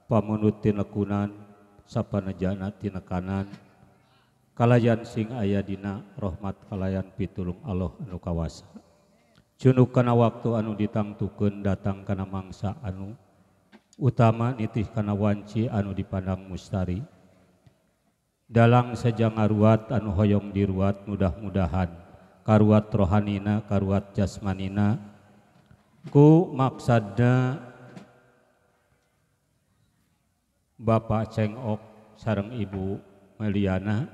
pamunut tina kunan sapanajana tina kanan kalayan sing aya dina rahmat kalayan pitulung Allah anu kawasa junuk kana waktu anu ditangtukeun datang kana mangsa anu utama nitih kana wanci anu dipandang mustari dalang saja ngaruat anu hoyong diruat mudah-mudahan karuat rohanina karuat jasmanina ku maksadna Bapak Cengok sareng Ibu Meliana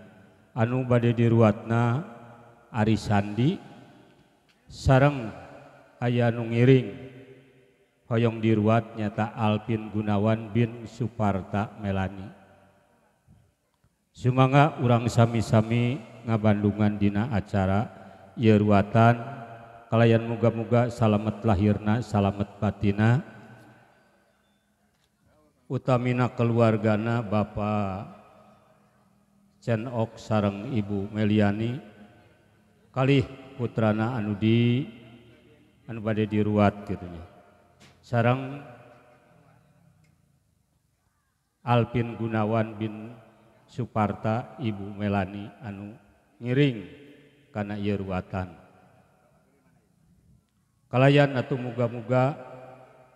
anu bade diruatna Ari Sandi sareng aya nu ngiring hoyong diruat nyata Alpin Gunawan bin Suparta Melani sumangga urang sami-sami ngabandungan dina acara ieu ruatan kalayan muga-muga salamet lahirna salamet batina utamina keluargana Bapak Cenok sareng Ibu Meliani kalih putrana anu bade diruat gitunya sareng Alpin Gunawan bin Suparta Ibu Melani anu ngiring kana ieu ruatan kalayan atuh muga-muga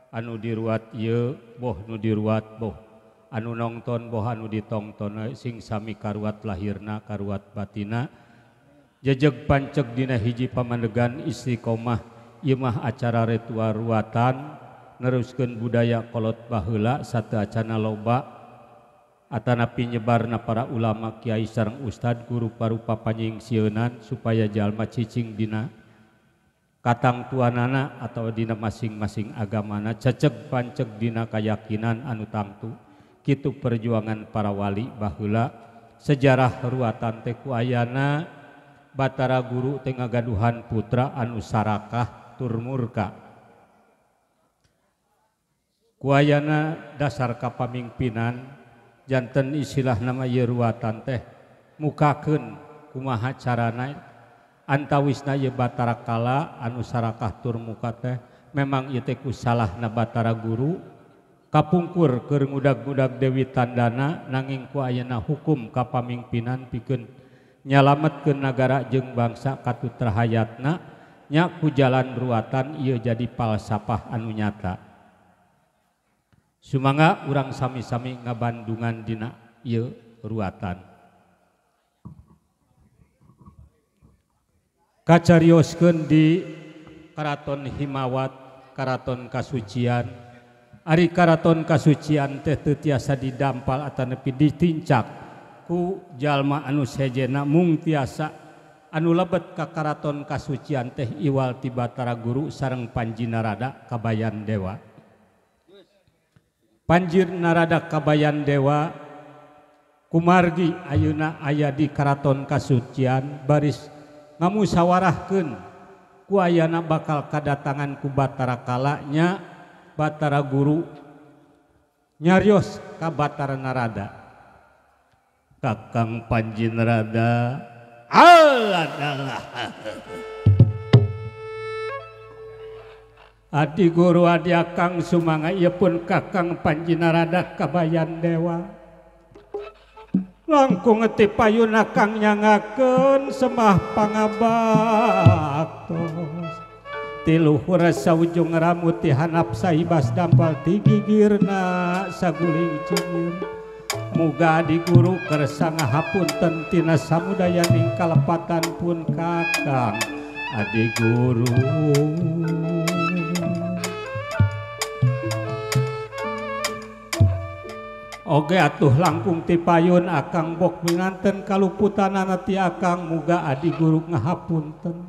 anu diruat ieu boh nu diruat boh anu nongton boh anu ditongton sing sami karuat lahirna karuat batina jejeg panceg dina hiji pamandegan istiqomah ieu mah acara ritual ruatan neruskeun budaya kolot baheula sateacana loba atanapi nyebarna para ulama kiai sareng ustad guru parupa panyingsieunan supaya jalma cicing dina katang tuanana atau dina masing-masing agamana ceceg panceg dina keyakinan anu tangtu kitu perjuangan para wali baheula sejarah ruatan teh ku ayana Batara Guru teh ngagaduhan putra anu sarakah tur murka ku ayana dasar kapamingpinan janten istilah nama ieu ruatan teh mukakeun kumaha carana antawisna ieu Batara Kala anu sarakah tur muka teh memang ieu teh ku salahna Batara Guru kapungkur keur ngudag-ngudag Dewi Tandana nanging ku ayeuna hukum kapamingpinan pikeun nyalametkeun nagara jeung bangsa katut rahayatna nya ku jalan ruatan ieu jadi falsafah anu nyata sumangga urang sami-sami ngabandungan dina ieu ruatan kacarioskeun di Karaton Himawat Karaton Kasucian ari Karaton Kasucian teh teu tiasa didampal atanepi ditincak ku jalma anu sejena mung tiasa anu lebet ka Karaton Kasucian teh iwal ti Batara Guru sareng Panji Narada Kabayan Dewa Panji Narada Kabayan Dewa kumargi ayeuna aya di Karaton Kasucian baris ngamusawarahkeun ku ayana bakal kadatangan ku Batara Kala nya Batara Guru nyarios ka Batara Narada Kakang Panji Narada adalah Adi Guru adi akang sumangga ieu pun Kakang Panji Narada Kabayan Dewa langkung ngeti payun akang nyangakeun sembah pangabaktos ti luhur saujung rambut ti hanap saibas dampal ti gigirna saguling cingir muga Adi Guru kersa ngahapunten tina samudaya ning kalepatan pun Kakang Adi Guru oge atuh langkung ti payun akang bok minanten kaluputanana ti akang muga Adi Guru ngahapunten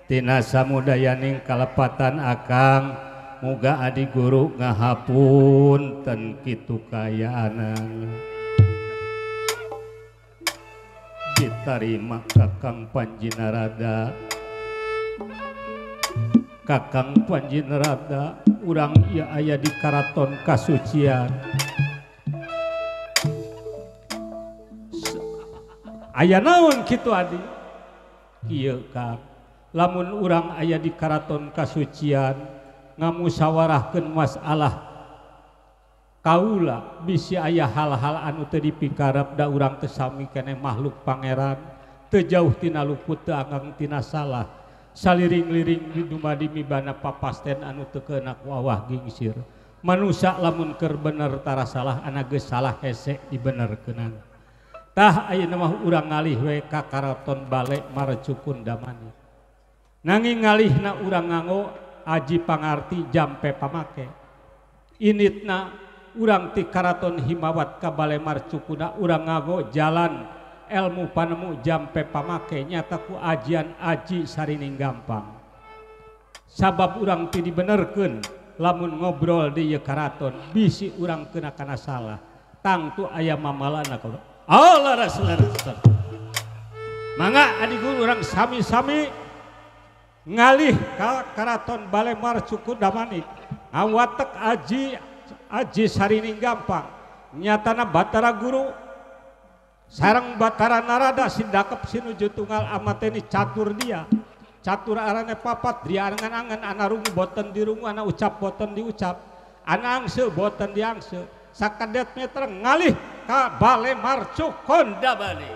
tina samudayaning kalepatan akang muga Adi Guru ngahapunten kitu kayaanan ditarima Kakang Panji Narada Kakang Panji Narada urang ieu aya di Karaton Kasucian aya naon kitu Adi kieu Kang lamun urang aya di Karaton Kasucian ngamusawarahkeun masalah kaula bisi aya hal-hal anu teu dipikarep da urang teu sami keneh makhluk pangeran teu jauh tina luput teu anggang tina salah saliring-liring di dumadi mibana papasten anu teu keuna wawah gingsir manusia lamun keur bener tara salah ana geus salah hese dibenerkeunan tah ayeuna mah urang ngalih we ka karaton bale marcukun damani nanging ngalihna urang nganggo aji pangarti jampe pamake initna urang ti karaton himawat ka bale marcukuna urang nganggo jalan ilmu panemu jampe pamake nyata ku ajian aji sarining gampang sabab urang ti dibenerkeun lamun ngobrol di ieu karaton bisi urang keuna kana salah tangtu aya mamalana ka Allah rasul mangga adi guru urang sami-sami ngalih ka karaton bale marcukun damani ngawatek aji sarining gampang nyatana Batara Guru sareng Batara Narada sindakep sinuju tunggal amateni catur dia catur arane papat dia angan-angan ana rungu boten dirungu ana ucap boten diucap ana angse boten diangse sakadet meter ngalih ka bale marcukun damani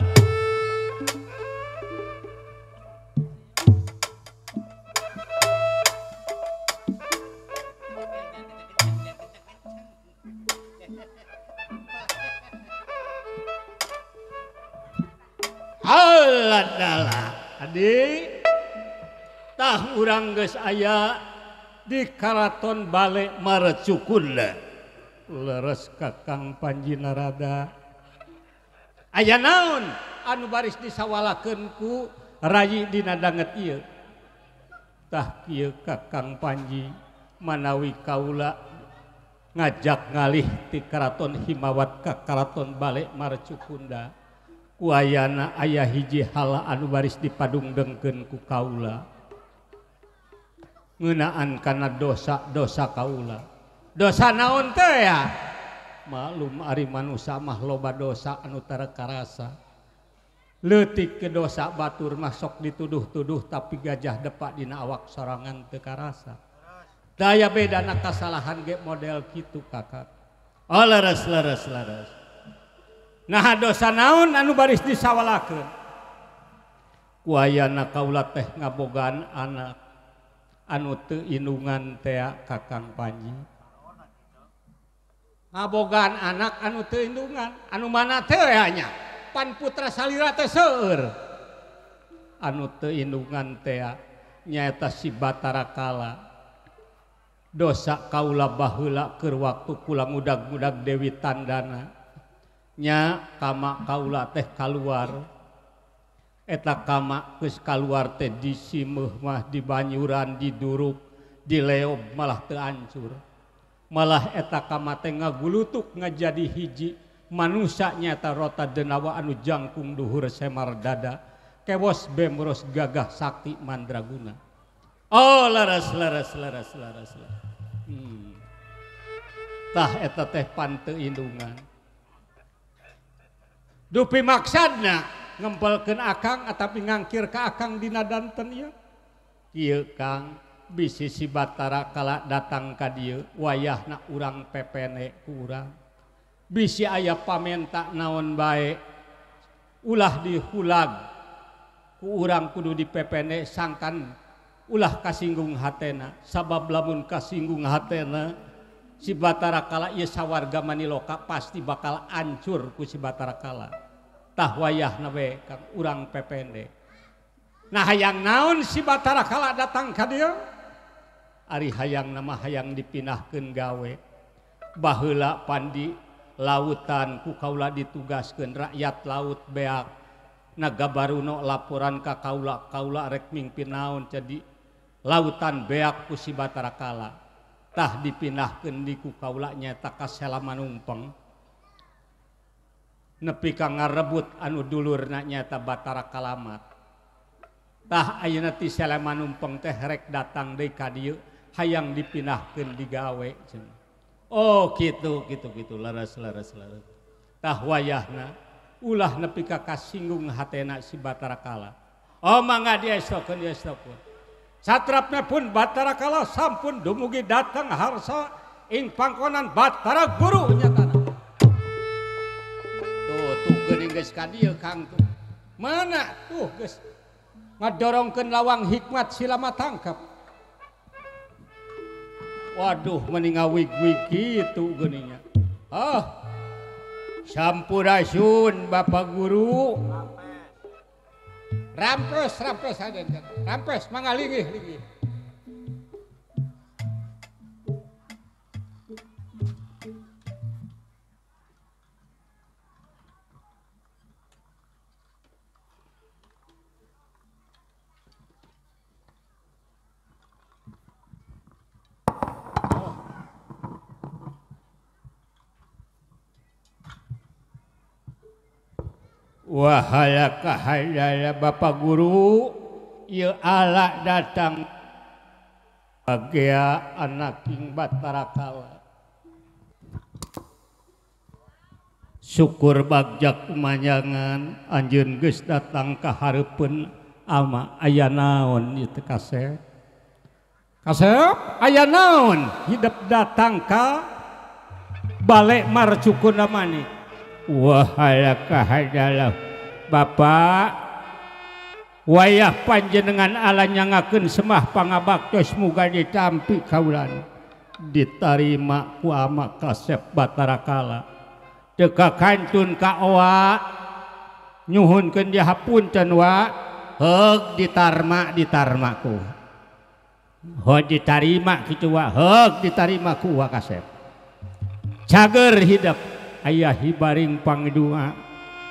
Aladala adik tah urang geus aya di karaton bale marcukun leres Kakang Panji Narada aya naon anu baris disawalakeun ku rayi dina danget ieu tah kieu Kakang Panji manawi kaula ngajak ngalih ti karaton himawat ka karaton bale marcukunda kuayana aya hiji hal anu baris dipadungdengkeun ku kaula ngeunaan kana dosa-dosa kaula dosa naon teh ya maklum ari manusia mah loba dosa anu tara karasa leutik ke dosa batur mah sok dituduh-tuduh tapi gajah depak dina awak sorangan teu karasa daya bedana kasalahan ge model kitu kakak oh leres nah dosa naon anu baris disawalakeun kuayana kaula teh ngabogaan anak anu teu indungan teh Kakang Panji ngabogaan anak anu teu indungan anu mana teh nya pan putra salira teh seueur anu teu indungan teh nyaeta si Batara Kala dosa kaula baheula keur waktu kula mudag-mudag Dewi Tandana nya kama kaula teh kaluar eta kama geus kaluar teh di simeuh mah di banyuran di duruk di leob malah teu ancur malah eta kama teh ngagulutuk ngajadi hiji manusia nyata rota denawa anu jangkung duhur semar dada kewos bemros gagah sakti mandraguna oh laras tah eta teh pan teu indungan dupi maksadna ngempelkeun akang atapi ngangkir ka akang dina danten ieu kieu Kang bisi si Batara Kala datang ka dieu wayahna urang pepene ku urang bisi aya pamenta naon bae ulah dihulag ku urang kudu dipepene sangkan ulah kasinggung hatena sabab lamun kasinggung hatena si Batara Kala ieu sawarga Maniloka pasti bakal hancur ku si Batara Kala tah wayahna we Kang urang pepende nah hayang naon si Batara Kala datang ka dieu ari hayang nama hayang dipinahkeun gawe baheula pandi lautan ku kaula ditugaskeun rakyat laut beak nagabaruno laporan ka kaula rek mingpin naon jadi lautan beak ku si Batara Kala tah dipinahkeun di ku kaula nyaeta ka Sela Manumpeng nepi ka ngarebut anu dulurna nyaeta Batara Kalamat tah ayeuna ti Sela Manumpeng teh rek datang deui ka dieu hayang dipinahkeun digawe cenah oh kitu leres tah wayahna ulah nepi ka kasinggung hatena si Batara Kala oh mangga diestokeun satrapna pun Batara Kala sampun dumugi datang harsa ing pangkonan Batara Guru nyatana. Tuh geuning geus ka dieu Kang tuh. Mana tuh geus ngadorongkeun lawang hikmat sila matangkap. Waduh mending ngawig-wig kitu geuningnya. Sampurasun Bapak Guru. Rampes aden. Rampes mangga linggih. Wahala kahayala Bapak Guru, ieu ala datang bagia anak ing Batara Kala. Syukur bagjak kumanyangan anjeun geus datang ka hareupeun ama aya naon ieu teh Kasep? Kasep aya naon hidup datang ka bale marcukun mani? Wahala kahayala Bapak, wayah panjenengan ala nyangakeun semah pangabaktos muga ditampi kaulan ditarima ku ama Kasep Batara Kala. Teu kakantun ka owa nyuhunkeun dihapunten wa heug ditarma ku. Heug ditarima kitu wa heug ditarima ku wa Kasep. Cager hidup aya hibaring pangdua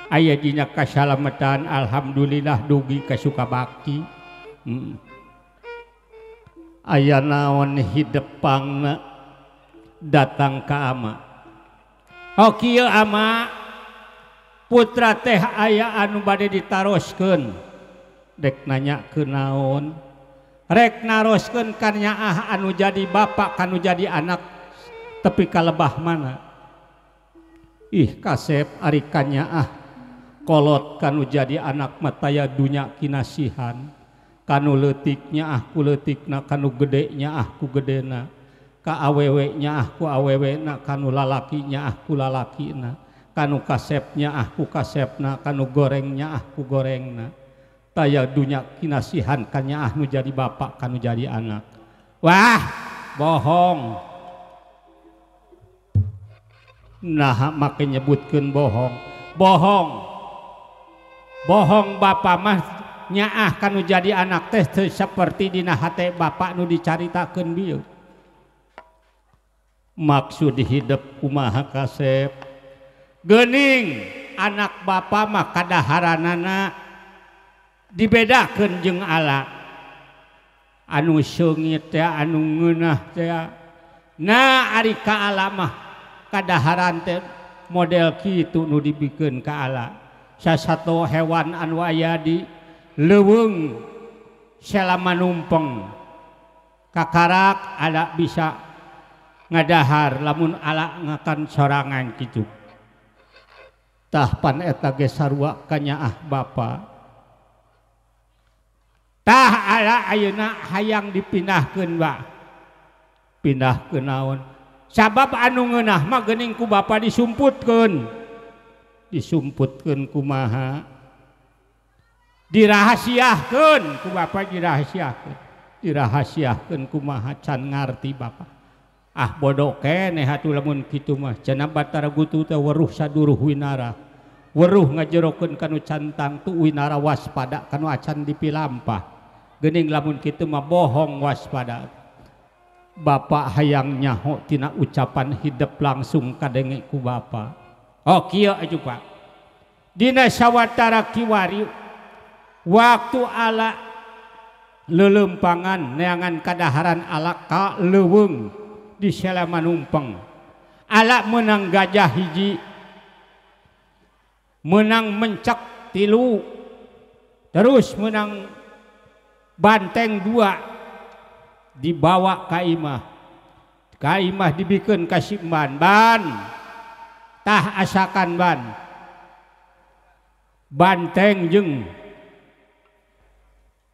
aya dina kasalamatan alhamdulillah dugi ka sukabakti. Aya naon hidepangna datang ka ama. Oh kieu ama putra teh aya anu bade ditaroskeun dek nanyakeun naon rek naroskeun kan nyaah anu jadi bapak kanu jadi anak tepi kalebah mana. Ih Kasep ari kanyaah kolot kanu jadi anak mataya dunya kinasihan kanu leutiknya ku leutikna kanu gedenya ku gedena ka awewenya ku awewena kanu lalakinya ku lalakina kanu Kasepnya ku Kasepna kanu gorengnya ku gorengna taya dunya kinasihan kanyaah nu jadi bapak kanu jadi anak. Wah bohong. Nah make nyebutkeun bohong bapak mah nyaah kanu jadi anak teh teu saperti dina hate bapak nu dicaritakeun bieu. Maksud hidup kumaha Kasep geuning anak bapak mah kadaharanana dibedakeun jeung ala anu seungit teh anu ngeunah teh nah ari ka ala mah kadaharan teh model kitu nu dibikeun ka ala. Sasato hewan anu aya di leuweung selama numpeng kakarak ala bisa ngadahar lamun ala ngakan sorangan kitu. Tah pan eta ge sarua kanyaah bapa. Tah ala ayeuna hayang dipindahkeun ba. Pindahkeun naon? Sabab anu ngeunah mah geuning ku bapa disumputkeun. Disumputkeun kumaha? Dirahasiakeun ku bapa dirahasiakeun. Dirahasiakeun kumaha can ngarti bapa. Ah bodoh keneh atuh lamun kitu mah cenah Batara Gutu teh weruh saduruh winara. Weruh ngajerokeun kanu cantang tu winara waspada kanu acan dipilampah. Geuning lamun kitu mah bohong waspada. Bapak hayang nyaho tina ucapan hidup langsung kadenge ku bapa. Oh kieu atuh Pak. Dina sawatara kiwari waktu ala leuleumpangan neangan kadaharan ala ka leuweung di selama numpeng ala menang gajah hiji menang mencak tilu terus menang banteng dua dibawa ka imah dibikeun ka simban ban tah asakan ban banteng jeung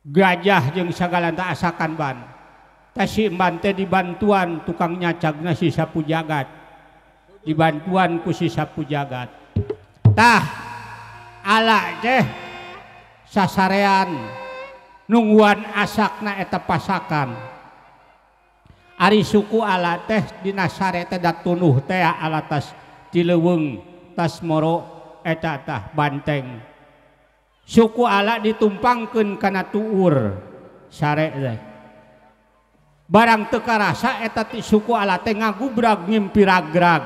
gajah jeung sagala tah asakan ban tah si imban teh dibantuan tukang nyacagna si sapu jagat, dibantuan ku si sapu jagat. Tah ala teh sasarean nungguan asakna eta pasakan. Ari suku ala teh dina sare teh da tunuh teh ala tas Cileuweung tas Moro eta tah banteng. Suku ala ditumpangkeun kana tuur sare teh. Barang teu karasa eta ti suku ala teh ngagubrag ngimpi ragrag.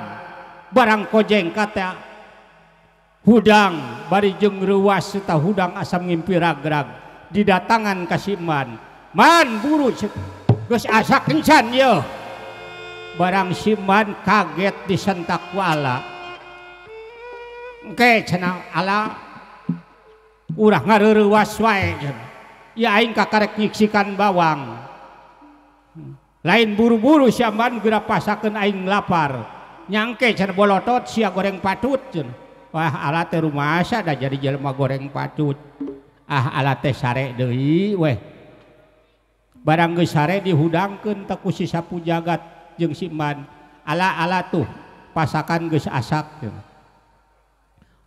Barang kojengka teh hudang bari jeung reuwas eta hudang asam ngimpi ragrag didatangan ka si Man. Man buru geus asa kencan ye. Barang si Man kaget disentak ku ala. Engke cenah ala urang ngareurewas wae. Ya aing kakarek nyiksikan bawang. Lain buru-buru si Man geura pasakeun aing lapar. Nyangke cenah bolotot sia goreng patut cenah. Wah ala teh rumasa da jadi jelema goreng patut. Ah ala teh sare deui weh. Barang geus sare dihudangkeun teh ku si sapu jagat jeung si Man. Ala tuh pasakan geus asak.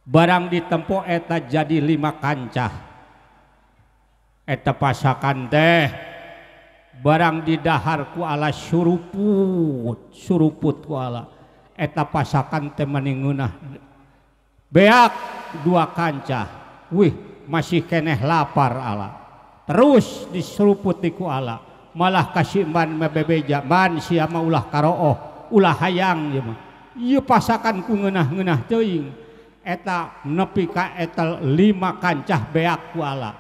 Barang ditempo eta jadi 5 kancah. Eta pasakan teh barang didahar ku ala suruput ku ala. Eta pasakan teh meningeunah beak 2 kancah. Wih masih keneh lapar ala. Terus diseruput ku ala. Malah kasih Man mebebeja. Man sia mah ulah karooh, ulah hayang ieu mah. Ieu pasakan ku ngeunah-ngeunah teuing. Eta nepi ka eta 5 kancah beak ku ala.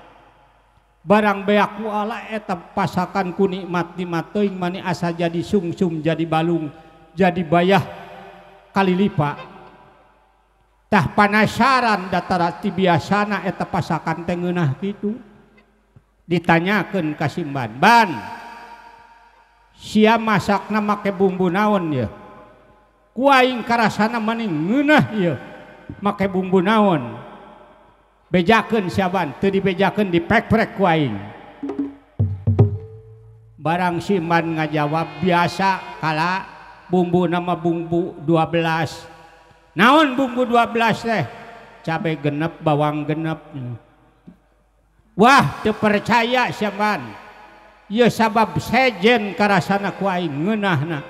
Barang beak ku ala eta pasakan ku nikmat-nikmat teuing mani asa jadi sungsum, jadi balung, jadi bayah kali lipat. Tah panasaran datara ti biasana eta pasakan teh ngeunah kitu. Ditanyakeun ka si Man, "Ban, sia masakna make bumbu naon ye?" Ku aing karasana mani ngeunah ieu. Make bumbu naon? Bejakeun sia Ban, teu dibejakeun dipek-prek ku aing. Barang si Man ngajawab, "Biasa kala bumbu nama bumbu 12. Naon bumbu 12 teh? Cabe genep, bawang genep." Wah teu percaya sia Man. Ieu sabab sejen karasana ku aing ngeunahna.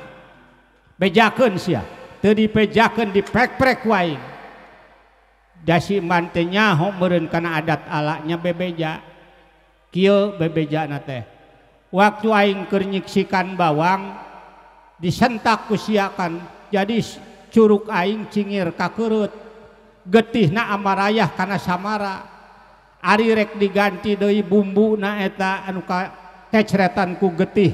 Bejakeun sia, teu dipejakeun dipek-prek ku aing. Da si Man teh nyaho meureun kana adat alanya bebeja. Kieu bebejana teh. Waktu aing keur nyiksikan bawang disentak ku sia kan jadi curug aing cingir ka keureuut. Getihna amarayah kana samara. Ari rek diganti deui bumbuna eta anu kecretan ku getih.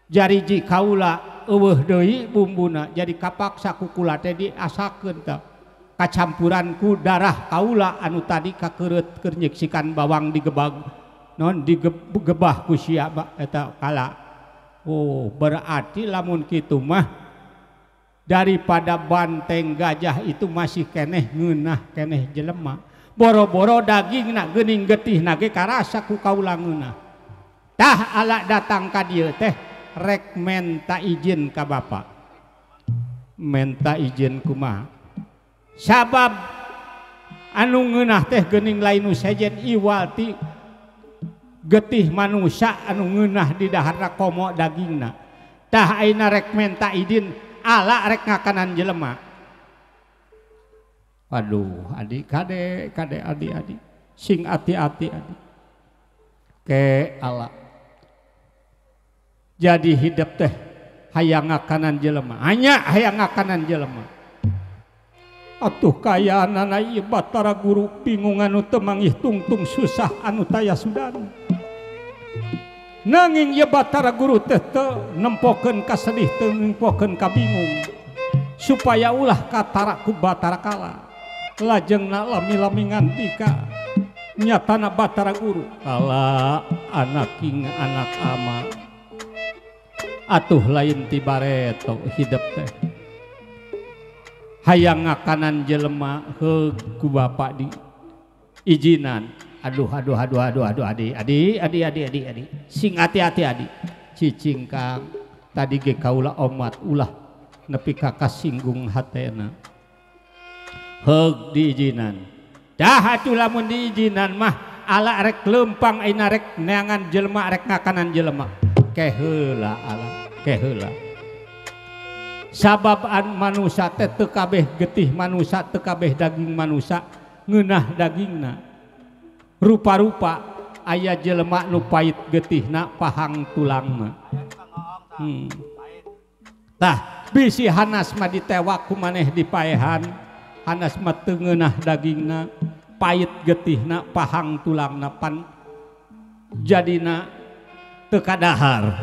Jariji kaula eueuh deui bumbuna jadi kapaksa ku kula teh diasakeun teh. Kacampuran ku darah kaula anu tadi ka keureuut keur nyiksikan bawang digebag non digebah ku sia eta kala. Oh berarti lamun kitu mah daripada banteng gajah itu masih keneh ngeunah keneh jelema. Boro-boro dagingna geuning getihna ge karasa ku kaula ngeunah. Tah ala datang ka dieu teh rek menta izin ka bapa. Menta izin kumaha? Sabab anu ngeunah teh geuning lain nu sejen iwal ti getih manusia anu ngeunah di daharna komo dagingna. Tah ayeuna rek menta izin ala rek ngakanan jelema. Waduh, adik kade adik sing hati-hati adik. Ke ala. Jadi hidup teh hayang ngakanan jelema. Hanya hayang ngakanan jelema. Atuh kayaanana ieu Batara Guru bingung anu teu mangih tungtung susah anu taya sudan. Nanging ieu Batara Guru teh teu nempokeun ka sedih, teu nempokeun ka bingung. Supaya ulah katara ku Batara Kala. Lajengna lami-lami ngantika nyatana Batara Guru. Ala anak king anak ama. Atuh lain ti bareto hidup teh. Hayang ngakanan jelema heug ku bapa di ijinan. Aduh adi sing hati-hati adi. cicing Kang tadi ge kaula omat ulah nepi ka kasinggung hatena heug diijinan dah atuh lamun diijinan mah ala rek lempang ayeuna rek neangan jelema rek ngakanan jelema ke heula ala ke heula sabab manusia teh teu kabeh getih manusia teu kabeh daging manusia ngeunah dagingna rupa-rupa aya jelema nu pait getihna pahang tulangna tah bisi hanas mah ditewak ku maneh dipaehan hanas mah teu ngeunah dagingna pait getihna pahang tulangna pan jadina teu kadahar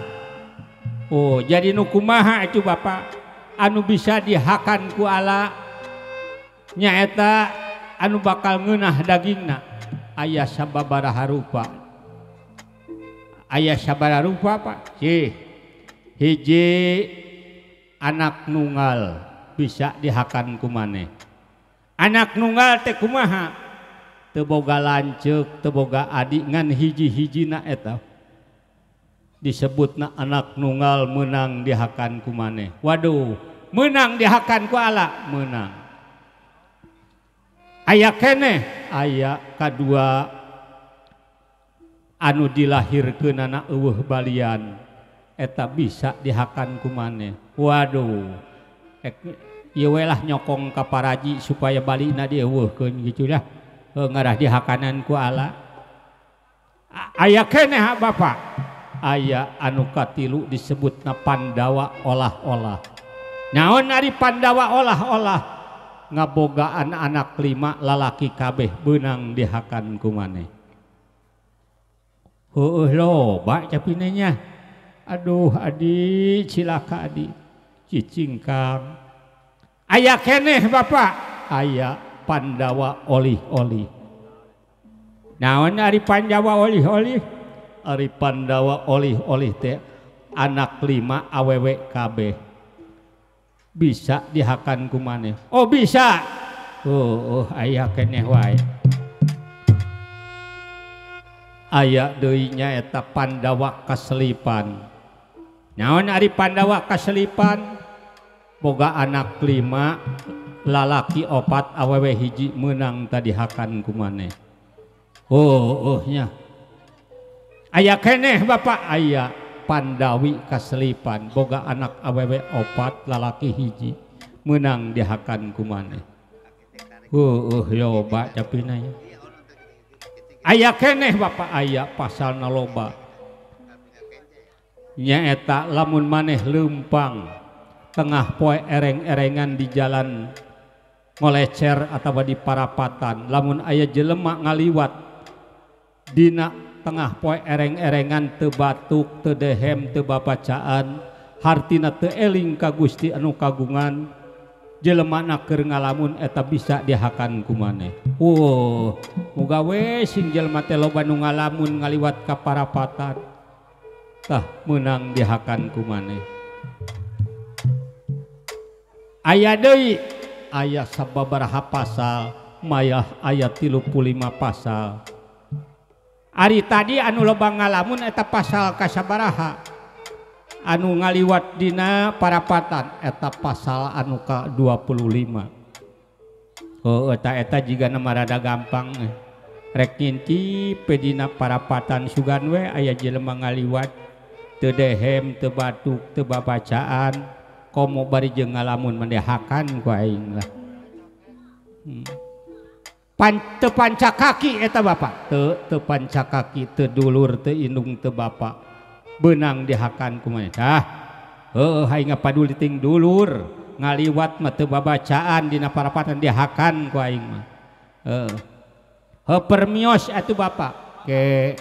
oh jadi nu kumaha itu Bapak anu bisa dihakan ku ala nyaeta anu bakal ngeunah dagingna aya sababaraha rupa aya sabaraha rupa Pak hiji anak nunggal bisa dihakan ku maneh anak nunggal teh kumaha teu boga lanceuk teu boga adik ngan hiji-hijina eta disebutna anak nunggal menang dihakan ku maneh waduh menang dihakan ku ala menang aya keneh aya kadua anu dilahirkeunana eueuh balian eta bisa dihakan ku maneh waduh ieu we lah nyokong ka paraji supaya balina dieuweuhkeun gitu dah ngarah dihakanan ku ala aya keneh Bapak aya anu katilu disebutna Pandawa olah-olah naon ari Pandawa olah-olah ngabogaan anak 5 lalaki kabeh beunang dihakan ku maneh heueuh loba capinenya aduh adi cilaka adi cicing Kang aya keneh Bapak aya Pandawa olih-olih naon ari Pandawa olih-olih ari Pandawa olih-olih teh anak 5 awewe kabeh bisa dihakan ku maneh oh bisa aya keneh wae aya deui nyaeta Pandawa kaselipan naon ari Pandawa kaselipan boga anak 5 lalaki 4 awewe hiji meunang tadi hakan ku maneh nya aya keneh Bapak aya Pandawi kaselipan boga anak awewe 4 lalaki hiji meunang dihakan ku maneh loba capina aya keneh Bapak aya pasalna loba nyaeta lamun maneh lempang tengah poe ereng-erengan di jalan ngolecer atawa di parapatan lamun aya jelema ngaliwat dina tengah poe ereng-erengan teu batuk teu dehem teu babacaan hartina teu eling ka Gusti anu kagungan jelemana keur ngalamun eta bisa dihakan ku maneh muga we sing jelema teh loba nu ngalamun ngaliwat ka parapatan tah meunang dihakan ku maneh aya deui aya sababaraha pasal mayah aya 35 pasal ari tadi anu loba ngalamun eta pasal kasabaraha anu ngaliwat dina parapatan eta pasal anu ka 25 eta jigana marada gampang rek ngintip dina parapatan sugan we aya jelema ngaliwat teu dehem teu batuk teu babacaan komo bari jeung ngalamun mendehakan ku aing lah teu panca kaki eta Bapak teu panca kaki teu dulur teu indung teu bapak beunang dihakan ku maneh hayang ngapaduli ting dulur ngaliwat mah teu babacaan dina parapatan dihakan ku aing mah permios atuh Bapak ke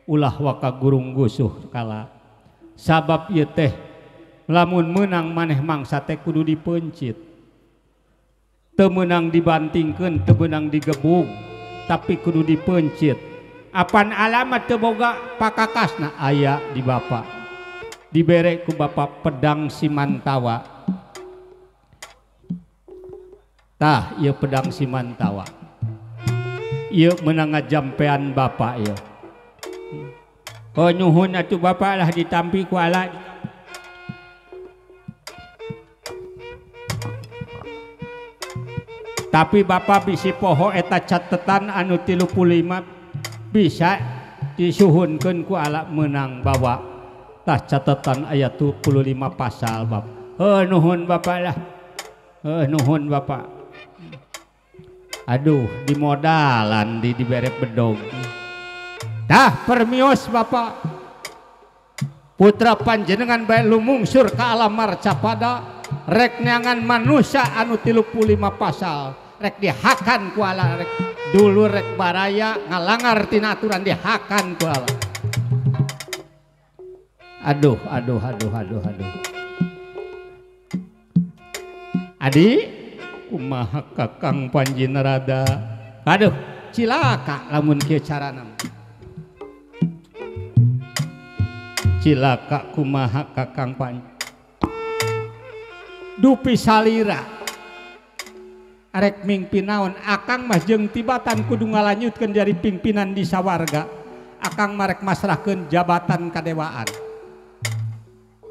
ulah waka gurung gusuh kala sabab ieu teh lamun menang maneh mangsa teh kudu dipencit teu meunang dibantingkeun teu meunang digebug tapi kudu dipencit apan alamat teu boga pakakasna aya di Bapak dibere ku Bapak pedang Simantawa tah ieu pedang Simantawa ieu meunang ngajampean Bapak ieu Oh nyuhun atuh bapak lah ditampi ku ala. Tapi bapak bisi poho eta catetan anu 35 bisa disuhunkeun ku ala menang bawa tah catetan ayat 25 pasal bab. Nuhun bapak lah. Nuhun bapak. Aduh di modalan di dibere bedog. Dah permios bapak. Putra panjenengan bae lumungsur ka alam marcapada rek neangan manusia anu 35 pasal rek dihakan ku ala rek dulu rek baraya ngalangar tina aturan dihakan ku ala. Aduh. Adi kumaha kakang panjina rada. Aduh cilaka lamun kieu carana. Cilaka kumaha kakang panj. Dupi salira. Arek mingpin naon akang mah jeung tibatan kudu ngalanjutkeun jadi pimpinan di sawarga. Akang marek masrahkeun jabatan kadewaan.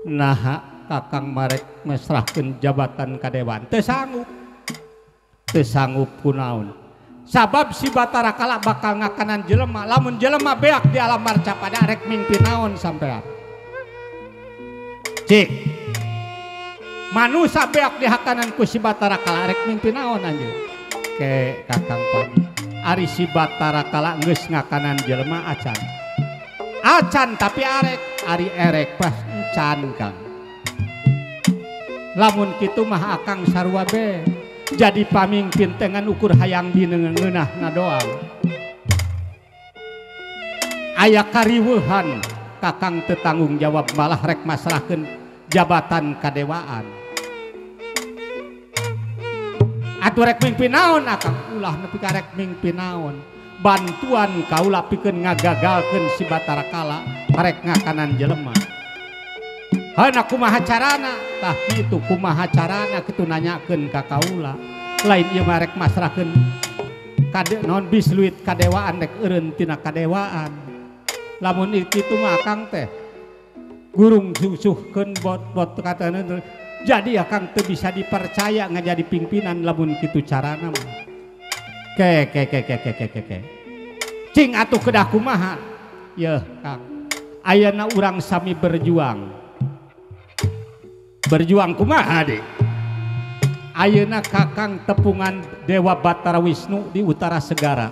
Nah, kakang marek masrahkeun jabatan kadewaan teu sanggup kunaon. Sabab si Batara Kala bakal ngakanan jelema, lamun jelema beak di alam marcapada arek mingpin naon sampean. Cik manusia beak di hakanan ku si Batara Kala arek mingpin naon anjeun. Ke kakang pan ari si Batara Kala geus ngakanan jelema acan tapi arek ari erek pas encan kang. Lamun kitu mah akang sarua be jadi pamingpin tengan ukur hayang dinengeunahna doang. Aya kariweuhan kakang teu tanggung jawab malah rek masrahkeun jabatan kadewaan. Atuh rek mingpin naon akang ulah nepi ka rek mingpin naon. Bantuan kaula pikeun ngagagalkeun si Batara Kala rek ngakanan jelema. Hana kumaha carana? Tah kitu kumaha carana kitu nanyakeun ka kaula. Lain ieu mah rek masrahkeun kade naon bisluit kadewaan rek eureun tina kadewaan. Lamun kitu mah akang teh gurung susuhkeun bot katana jadi akang teu bisa dipercaya ngajadi pimpinan lamun kitu carana mah. Ke. Cing atuh kedah kumaha? Yeuh Kang. Ayeuna urang sami berjuang. Berjuang kumaha deh? Ayeuna kakang tepungan Dewa Batara Wisnu di utara segara.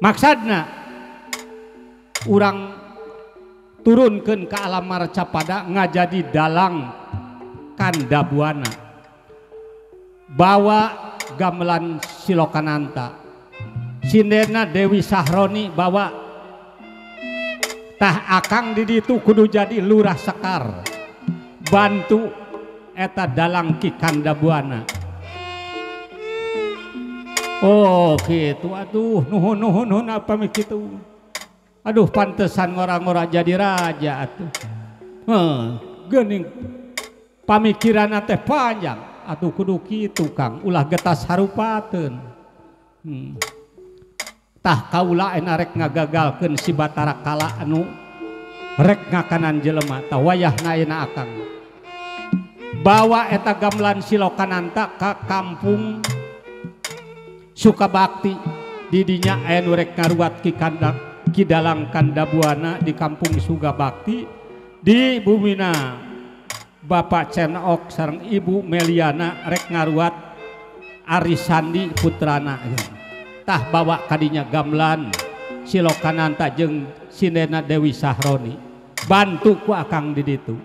Maksudna urang turunkeun ke alam marcapada ngajadi dalang Kandabuana. Bawa gamelan Silokananta. Sindena Dewi Sahroni bawa tah akang di ditu kudu jadi lurah sekar. Bantu eta dalang Ki Kandabuana. Oh gitu, aduh nuhun apa kitu. Aduh pantesan ngora-ngora jadi raja atuh. Geuning pamikiranna teh panjang. Atuh kudu kitu Kang, ulah getas harupateun. Tah kaula ena rek ngagagalkeun si Batara Kala anu rek ngakanan jelema tah wayahna ayeuna akang. Bawa eta gamelan Silokananta ka kampung Sukabakti di dinya aya nu rek ngaruat Ki Dalang Kandabuana di kampung Sukabakti di bumina Bapak Cenok sareng Ibu Meliana rek ngaruat Arisandi putrana. Tah bawa kadinya gamelan Silokananta jeung Sindena Dewi Sahroni bantu ku akang di ditu.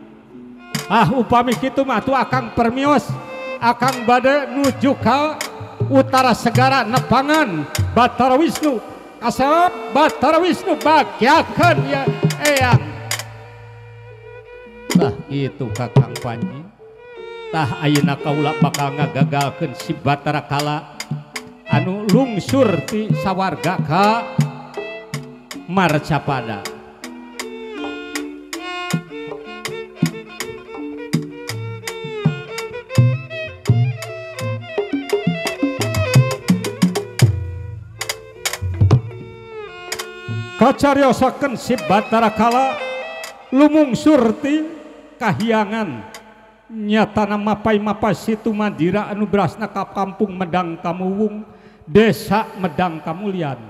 Upami kitu mah tuh akang permios akang bade nuju ka utara segara nepangan Batara Wisnu. Asap Batara Wisnu bagyakeun ya eyang. Tah itu kakang Panji. Tah ayeuna kaula bakal ngagagalkeun si Batara Kala anu lungsur ti sawarga ka Marcapada. ngacariosakeun si Batara Kala lumung surti kahyangan nyatana mapai-mapai situ Madira anu berasna ka kampung Medang Kamuwung desa Medang Kamulyan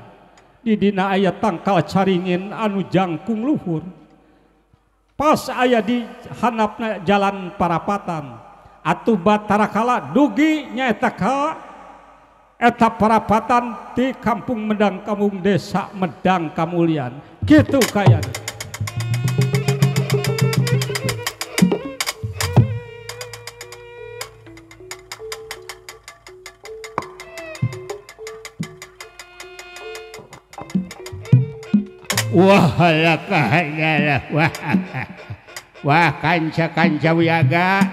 di dina aya tangkal caringin anu jangkung luhur pas aya di handapna jalan Parapatan atuh Batara Kala dugi nyaeta ka eta Parapatan di kampung Medang Kamuwung desa Medang Kamulyan kitu kayana. Wah wah kanca-kanca wiyaga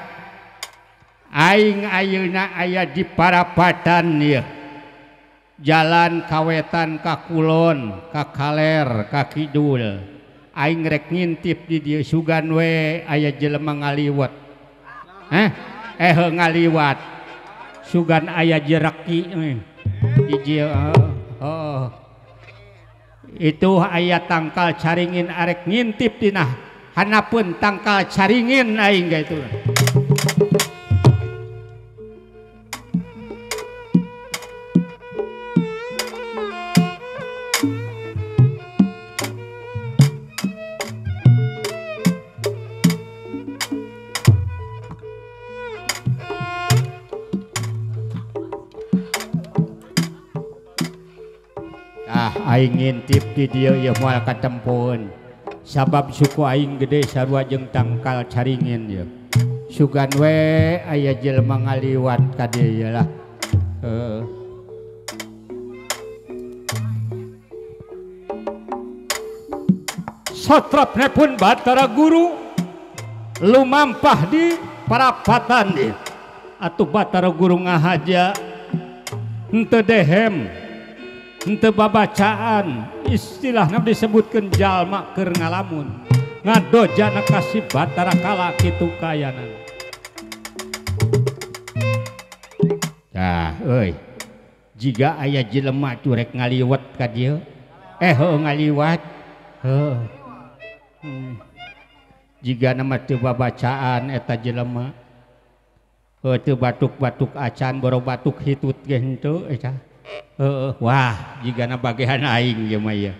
aing ayeuna aya di Parapatan ieu jalan kawetan ka kulon ka kaler ka kidul aing rek ngintip di dieu sugan we aya jelema ngaliwat ngaliwat sugan aya jereki di dieu itu aya tangkal caringin arek ngintip dina hanapeun tangkal caringin aing gitu. Aing ngintip di dieu ieu moal katempueun sabab suku aing gede sarua jeung tangkal caringin ieu sugan we aya jelema ngaliwat ka dieu lah satrapna pun Batara Guru lumampah di Parapatan ieu atuh Batara Guru ngahaja henteu dehem henteu babacaan istilahna disebutkeun jalma keur ngalamun ngadojana ka si Batara Kala kitu kayanan. Tah euy jiga aya jelema curek ngaliwat ka dieu ngaliwat jiga nama teu babacaan eta jelema teu batuk-batuk acan boro batuk hitut ge henteu eta. Wah jigana bagehan aing ieu mah ieu.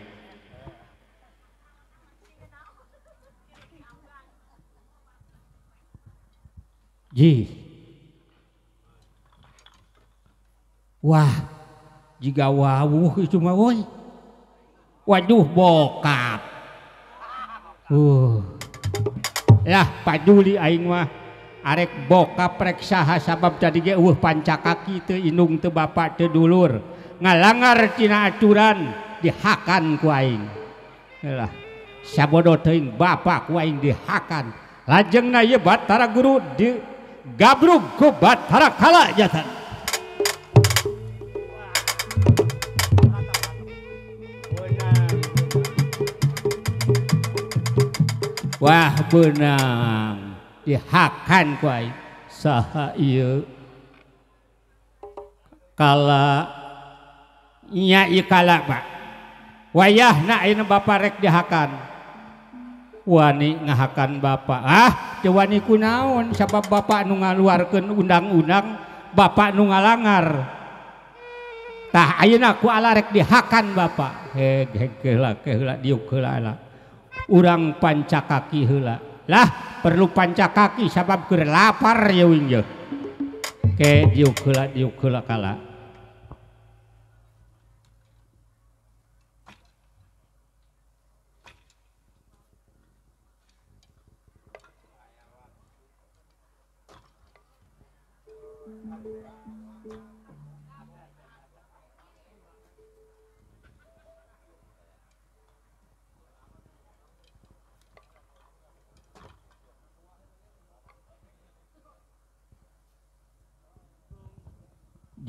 Wah jiga wawuh itu mah woi. Waduh bokap. Yah paduli aing mah arek bokap rek saha sabab tadi ge pancakaki teu indung teu bapak teu dulur ngalangar tina aturan dihakan ku aing lah sabodo teuing bapak ku aing dihakan lajengna ieu Batara Guru di gabrug ku Batara Kala jatan. Wah beunang dihakan ku aing saha ieu Kala nya ieu Kala Pak wayahna ayeuna bapak rek dihakan wani ngahakan bapak teu wani kunaon sabab bapak nu ngaluarkeun undang-undang bapak nu ngalangar tah ayeuna ku ala rek dihakan bapak heula diuk heula urang pancakaki heula lah perlu pancakaki sabab keur lapar ya wing ye ke diuk heula Kala.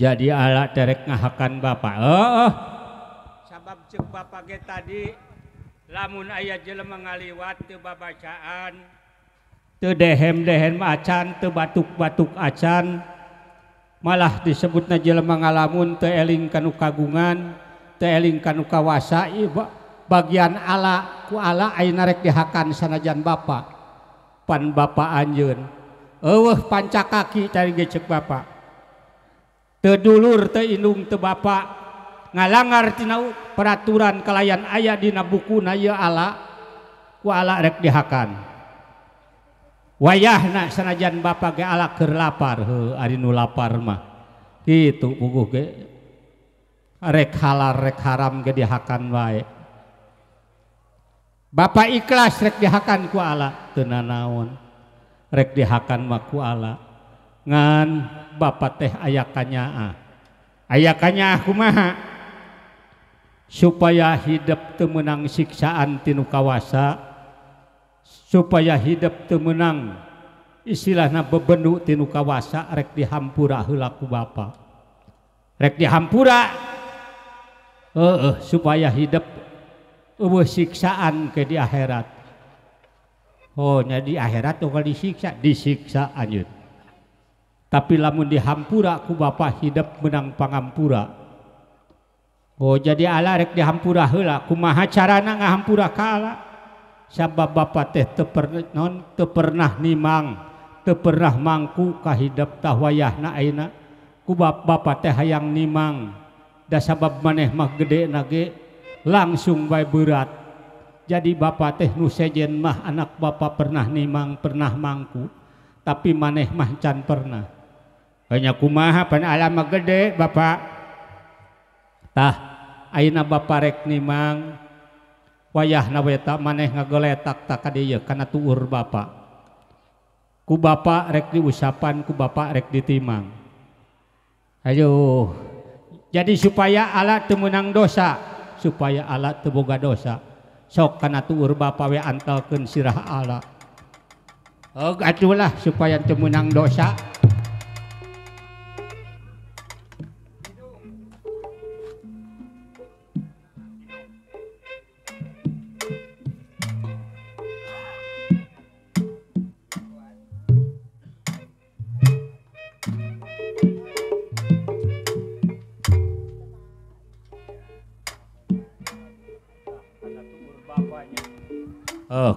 Jadi ala terek ngahakan bapak sabab cek bapak ge tadi lamun aya jelema ngaliwat teu babacaan teu dehem-dehem acan teu batuk-batuk acan malah disebutna jelema ngalamun teu eling kanu kagungan teu eling kanu kawasa bagian ala ku ala ayeuna rek dihakan sanajan bapa pan bapa anjeun eueuh panca kaki cari gecek bapa teu dulur teu indung teu bapa ngalangar tina peraturan kalayan aya dina bukuna ieu ala ku ala rek dihakan wayahna sanajan bapa ge ala keur lapar heuh ari nu lapar mah kitu puguh ge rek halal rek haram ge dihakan wae bapa ikhlas rek dihakan ku ala teu nanaon rek dihakan mah ku ala ngan bapa teh aya kanyaah kumaha supaya hidup teu meunang siksaan tinu kawasa supaya hidup teu meunang istilahna bebendu tinu kawasa rek dihampura heula ku bapa rek dihampura supaya hidup eueuh siksaan ke di akhirat oh nya di akhirat tuh disiksa anjeun tapi lamun dihampura ku bapa hidup menang pangampura oh jadi ala rek dihampura heula kumaha carana ngahampura ka ala sabab bapa teh teu pernah nimang teu pernah mangku ka hidup tah wayahna ayeuna ku bapa teh hayang nimang da sabab maneh mah gede nage langsung bae berat jadi bapa teh nu sejen mah anak bapa pernah nimang pernah mangku tapi maneh mah can pernah hanya kumaha pan alam mah gede bapa tah ayeuna bapa rek nimang wayahna we ta maneh ngageletak tak ka dieu kana tuur bapa ku bapa rek diusapan ku bapa rek ditimang ayo jadi supaya ala teu meunang dosa supaya ala teu boga dosa sok kana tuur bapa we antalkeun sirah ala atulah supaya teu meunang dosa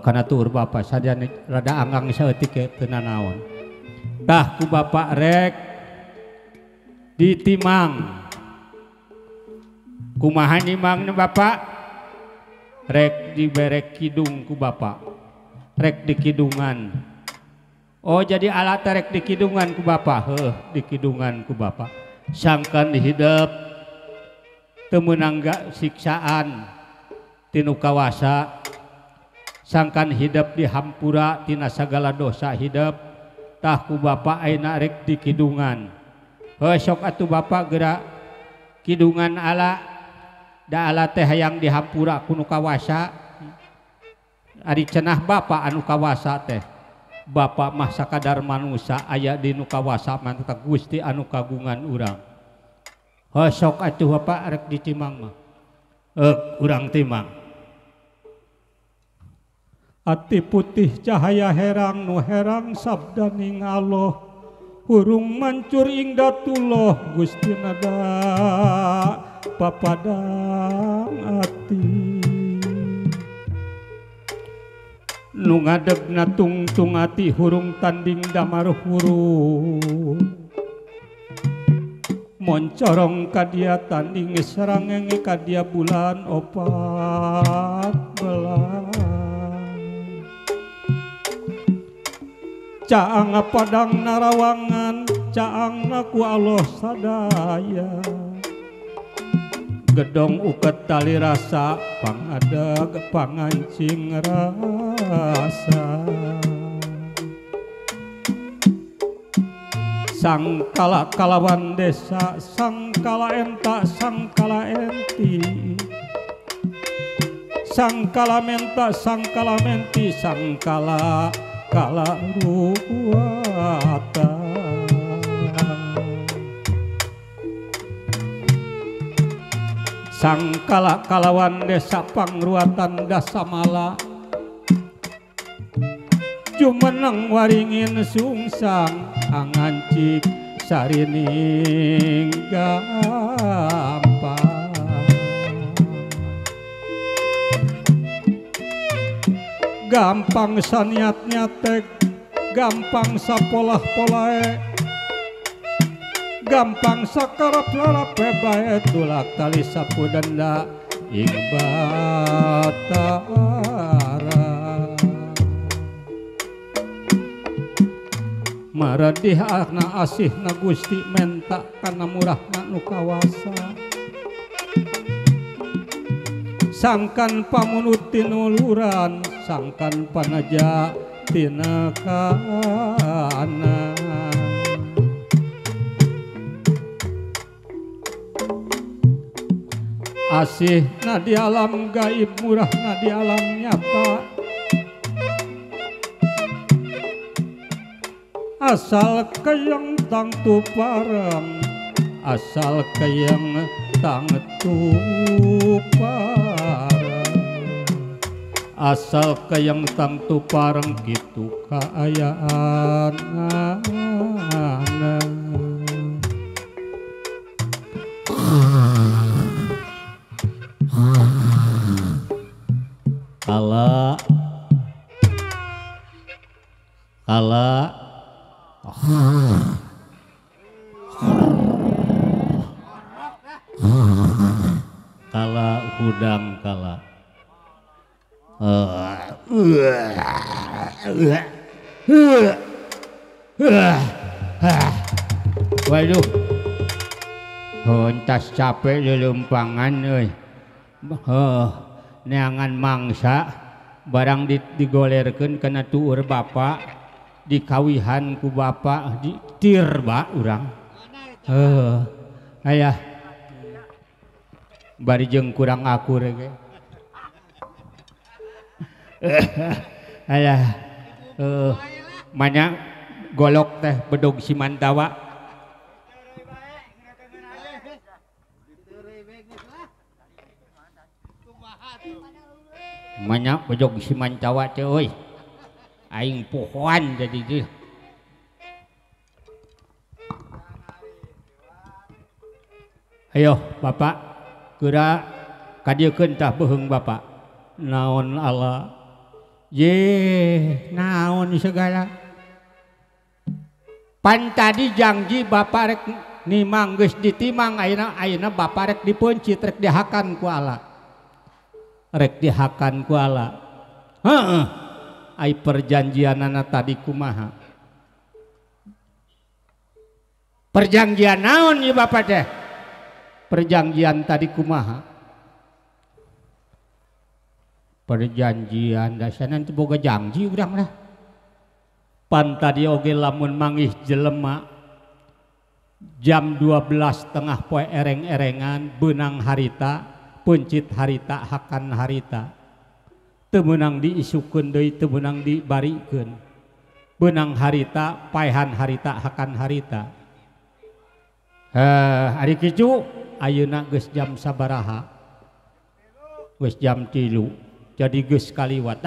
karena tuur bapa saja rada anggang saeutik teu nanaon tah ku bapa rek ditimang kumaha nimangna bapa rek diberek kidung ku bapa rek dikidungan oh jadi alat rek dikidungan ku bapa dikidungan ku bapa sangkan hidup teu meunang siksaan tinu kawasa sangkan hidup dihampura tina sagala dosa hidup tah ku bapa ayeuna rek dikidungan sok atuh bapa geura kidungan ala da ala teh hayang dihampura ku nu kawasa ari cenah bapa anu kawasa teh bapa mah sakadar manusia aya di nu kawasa mah Gusti anu kagungan urang sok atuh bapa rek ditimang mah urang timang ati putih cahaya herang nu herang sabdaning Allah hurung mancur ing datullah Gusti nada papadang ati nu ngadegna tungtung ati hurung tanding damar hurung moncorong kadia tanding sarangenge kadia bulan opat belas caang padang narawangan caang naku Allah sadaya gedong uket tali rasa pangadag pangancing rasa sangkala kalawan desa sangkala enta sangkala enti sangkala menta sangkala menti sangkala kala ruwata sangkala kalawan desa pangruatan dasamala jumeneng waringin sungsang angancik sarining gampang gampang saniat-nyatek, gampang sapolah-polae, gampang sakarap-larape bae tulak tali sapu denda ing Batara. Maradih akna asih na Gusti menta kana murahna nu kawasa. Sangkan pamunut tinuluran, sangkan panaja tina kana. Asih na di alam gaib, murah na di alam nyata. Asal kayang tang tu parang, asal kayang tang tu parang, asal kayang tang tu parang gitu kaayaan. Kala hudang kala waduh hontas capek lelempangan euy. Neangan mangsa barang digolerkeun kana tueur bapa, dikawihan ku bapa, ditir ba urang. Aya bari jeung kurang akur ge. Aya manya golok teh bedog Simantawa. Manya bedog Simantawa teh euy. Aing pohoan jadi teh. Ayo Bapak geura kadiekeun tah beuheung Bapak. Naon Allah. Ye, naon segala. Pan tadi janji Bapak rek nimang geus ditimang, ayeuna Bapak rek dipencit, rek dihakan ku Allah. Rek dihakan ku Allah. Heeh. Ai perjanjianana tadi kumaha? Perjanjian naon ieu Bapak teh? Perjanjian tadi kumaha? Perjanjian dasana teu boga janji urang lah. Pan tadi oge lamun mangih jelema jam 12 tengah poe ereng-erengan beunang harita, pencit harita, hakan harita. Teu meunang diisukeun deui, teu meunang dibarikeun. Beunang harita, paehan harita, hakan harita. Ari kicu ayeuna geus jam sabaraha? Geus jam 3. Jadi geus kaliwat.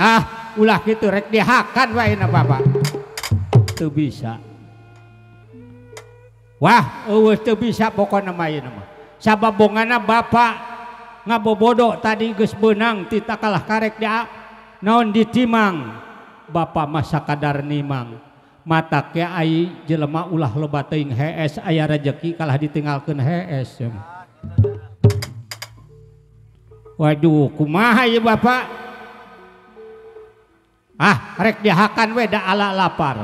Ulah kitu rek dihakan wae na Bapak. Teu bisa. Wah, eueuh teu bisa pokona mah ieu mah. Sababongana Bapak ngabobodo tadi geus beunang ti takalah karek dia naon ditimang. Bapak mah sakadar nimang. Matak ya ai jelema ulah loba teuing hees, aya rezeki kalah ditinggalkeun hees. Waduh, kumaha ya Bapak? Rek dihakan we da ala lapar.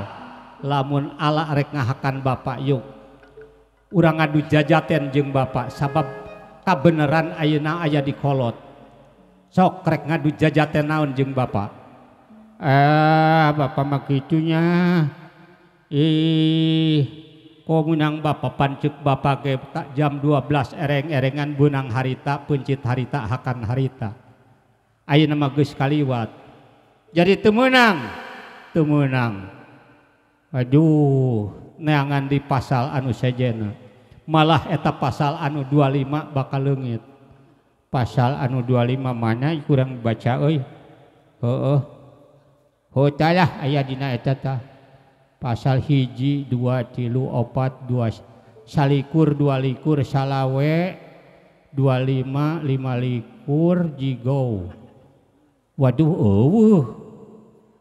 Lamun ala rek ngahakan Bapak yuk. Urang ngadu jajaten jeung Bapak sabab kabeneran ayeuna aya di kolot. Sok rek ngadu jajaten naon jeung Bapak? Bapak mah kitunya. Komunang Bapak pancek Bapak ke jam 12 ereng-erengan beunang harita, pencit harita, hakan harita. Ayeuna mah geus kaliwat. Jadi teu meunang. Aduh, neangan di pasal anu sejena. Malah eta pasal anu 25 bakal leungit. Pasal anu 25 mana kurang baca euy. Heueuh. Hotalah aya dina eta tah. Pasal 1, 2, 3, 4, 2 salikur 2 likur salawe 25 5 likur jigo. Waduh eueuh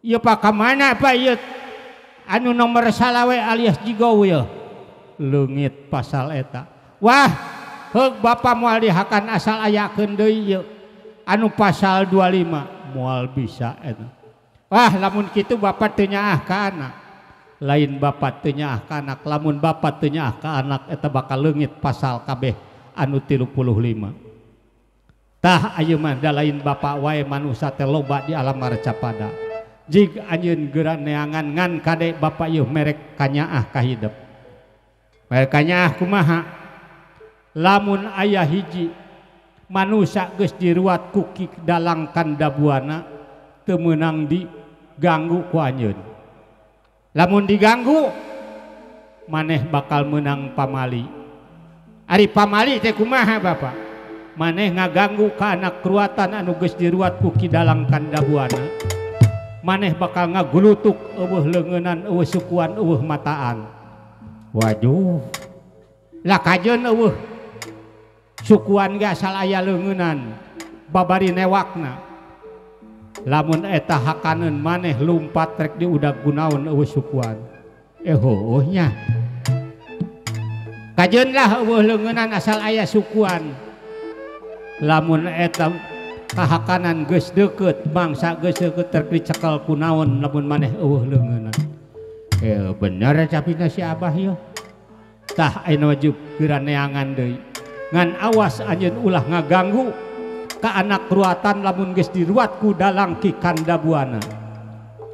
ieu pak kamana pak ieu anu nomor salawe alias jigow ya leungit pasal eta wah heug bapa moal dihakan asal ayakeun deui ieu anu pasal 25 moal bisa eta wah lamun kitu bapa teu nyaah ka anak lain bapa teu nyaah ka anak lamun bapa teu nyaah ka anak eta bakal leungit pasal kabeh anu 35 tah ayeuna mah da lain bapa wae manusia teh loba di alam marcapada jig anjeun geura neangan ngan kade bapa ieu merek kanyaah ka hidup merek kanyaah kumaha lamun aya hiji manusia geus diruat ku dalang kandabuana teu meunang diganggu ku anjeun lamun diganggu maneh bakal menang pamali ari pamali teh kumaha bapak maneh ngaganggu ka anak ruatan anu geus diruat ku dalang kandabuana maneh bakal ngagulutuk eueuh leungeunan eueuh sukuan eueuh mataan waduh lah kajeun eueuh sukuan ge asal aya leungeunan babari newakna lamun eta hakaneun maneh lumpat rek diudag gunaon eueuh sukuan heueuh nya kajeun lah eueuh leungeunan asal aya sukuan lamun eta kahakanan geus deukeut bangsa geus deukeut rek dicekel kunaon lamun maneh eueuh leungeunan bener capina si abah ieu tah anu wajib geura neangan deui ngan awas anjeun ulah ngaganggu ka anak ruatan lamun geus diruat ku dalang ki kandabuana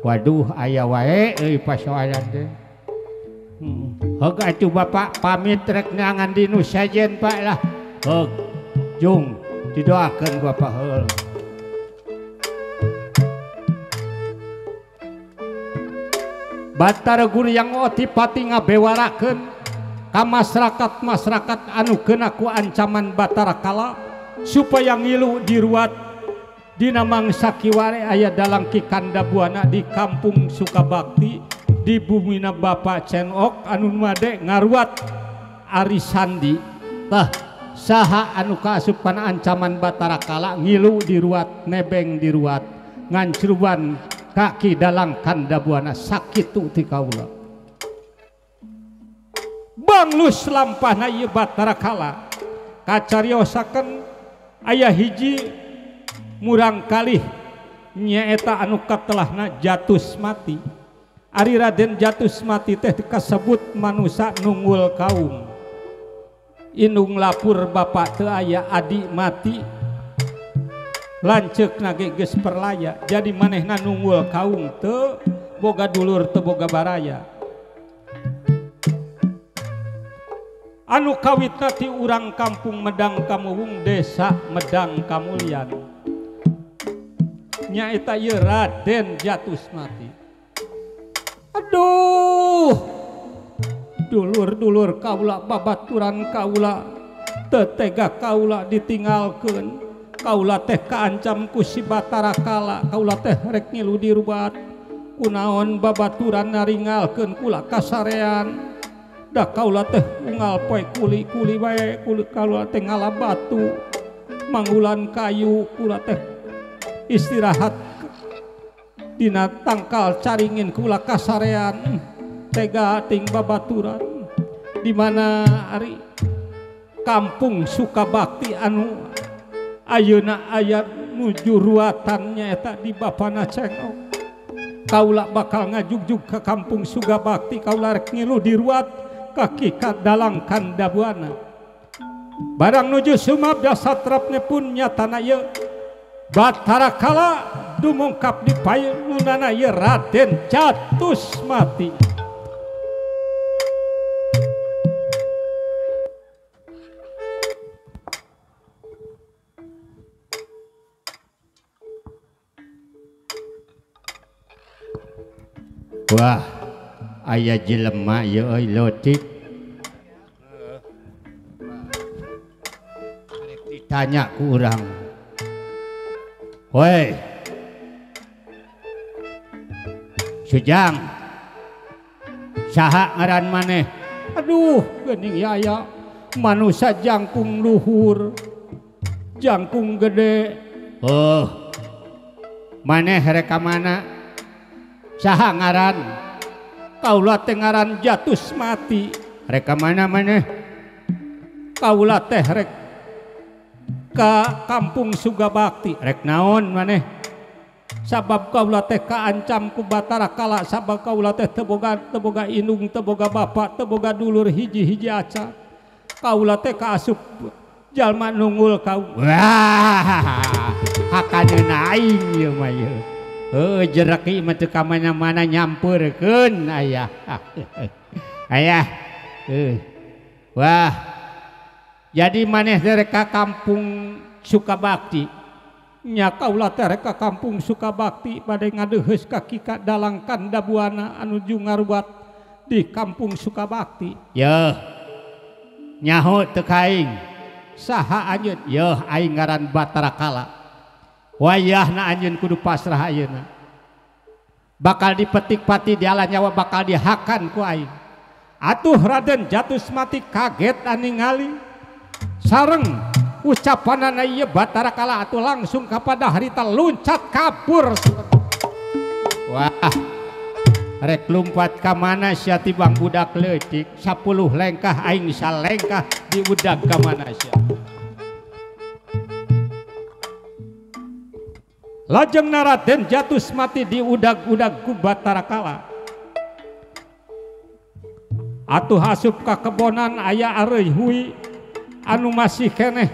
waduh aya wae euy pasoalan teh heug atuh bapak pamit rek neangan di nu sajen pak lah heug jung didoakeun bapak heul Batara Guru yang otipati ngabewarakeun ka masyarakat anu keuna ku ancaman Batara Kala supaya ngilu diruat dina mangsa kiware aya dalang ki kandabuana di kampung Sukabakti di bumina Bapak Cenok anu made ngaruat Ari Sandi tah saha anu kaasupan ancaman Batara Kala ngilu diruat nebeng diruat ngancruban kaki dalang kandabuana sakitu ti kaula banglus lampahna ieu Batara Kala kacariosakeun aya hiji murang kalih nyaeta anu katelahna Jatus Mati ari Raden Jatus Mati teh kasebut manusia nunggul kaum indung lapur bapak teu aya adi mati lanceuk nage geus perlaya jadi manehna nunggul kaum teu boga dulur teu boga baraya anu kawitna ti urang kampung Medang Kamuwung desa Medang Kamulyan nyaeta ieu Raden Jatus Mati aduh dulur-dulur kaula babaturan kaula tetega kaula ditinggalkeun kaula teh kaancam ku si Batara Kala kaula teh rek ngilu dirubat kunaon babaturan naringalkeun kula kasarean da kaula teh unggal poe kuli-kuli bae kuli kaula teh ngala batu manggulan kayu kula teh istirahat dina tangkal caringin kula kasarean tega ting babaturan di mana ari kampung Sukabakti anu ayeuna aya nuju ruatannya eta di Bapana Cenok kaula bakal ngajugjug ke kampung Sukabakti kaula rek ngilu diruat kaki dalang kandabuana barang nuju sumabda satrapne pun nyatana ieu Batara Kala dumungkap di payunana ieu Raden Jatus Mati wah aya jelema ieu euy lotik ditanya ku urang woi Sujang saha ngaran maneh aduh geuning yaya manusia jangkung luhur jangkung gede maneh rek ka mana Saha ngaran? Kaula teh ngaran Jatusmati. Rek ka mana maneh? Kaula teh rek ka Kampung Sugabakti. Rek naon maneh? Sabab kaula teh kaancam ku Batara Kala, sabab kaula teh teu boga indung, teu boga bapa, teu boga dulur hiji-hiji aca. Kaula teh kaasup jalma nunggul kau. Wah, hakaneuna aing ieu mah ieu. Jerak ieu mah teu ka mana-mana nyampeurkeun aya. Aya. Wah. Jadi maneh teh rek ka Kampung Sukabakti. Nya kaula teh rek ka Kampung Sukabakti bade ngadeuheus kaki ka dalang Kandabuana anu jungaruat di Kampung Sukabakti. Yeuh. Nyaho teu kaing. Saha anjeun? Yeuh aing ngaran Batara Kala. Wayahna anjeun kudu pasrah ayeuna. Bakal dipetik pati diala nyawa bakal dihakan ku aing. Atuh Raden Jatusmati kaget ningali sareng ucapanana ieu Batara Kala atuh langsung kapada harita luncat kabur. Wah, rek lumpat ka mana sia tibang budak leutik 10 lengkah aing salengkah di budak ka mana sia. Lajeng Raden Jatusmati diudag-udag ku Batara Kala. Atuh asup ka kebonan aya areuy hui anu masih keneh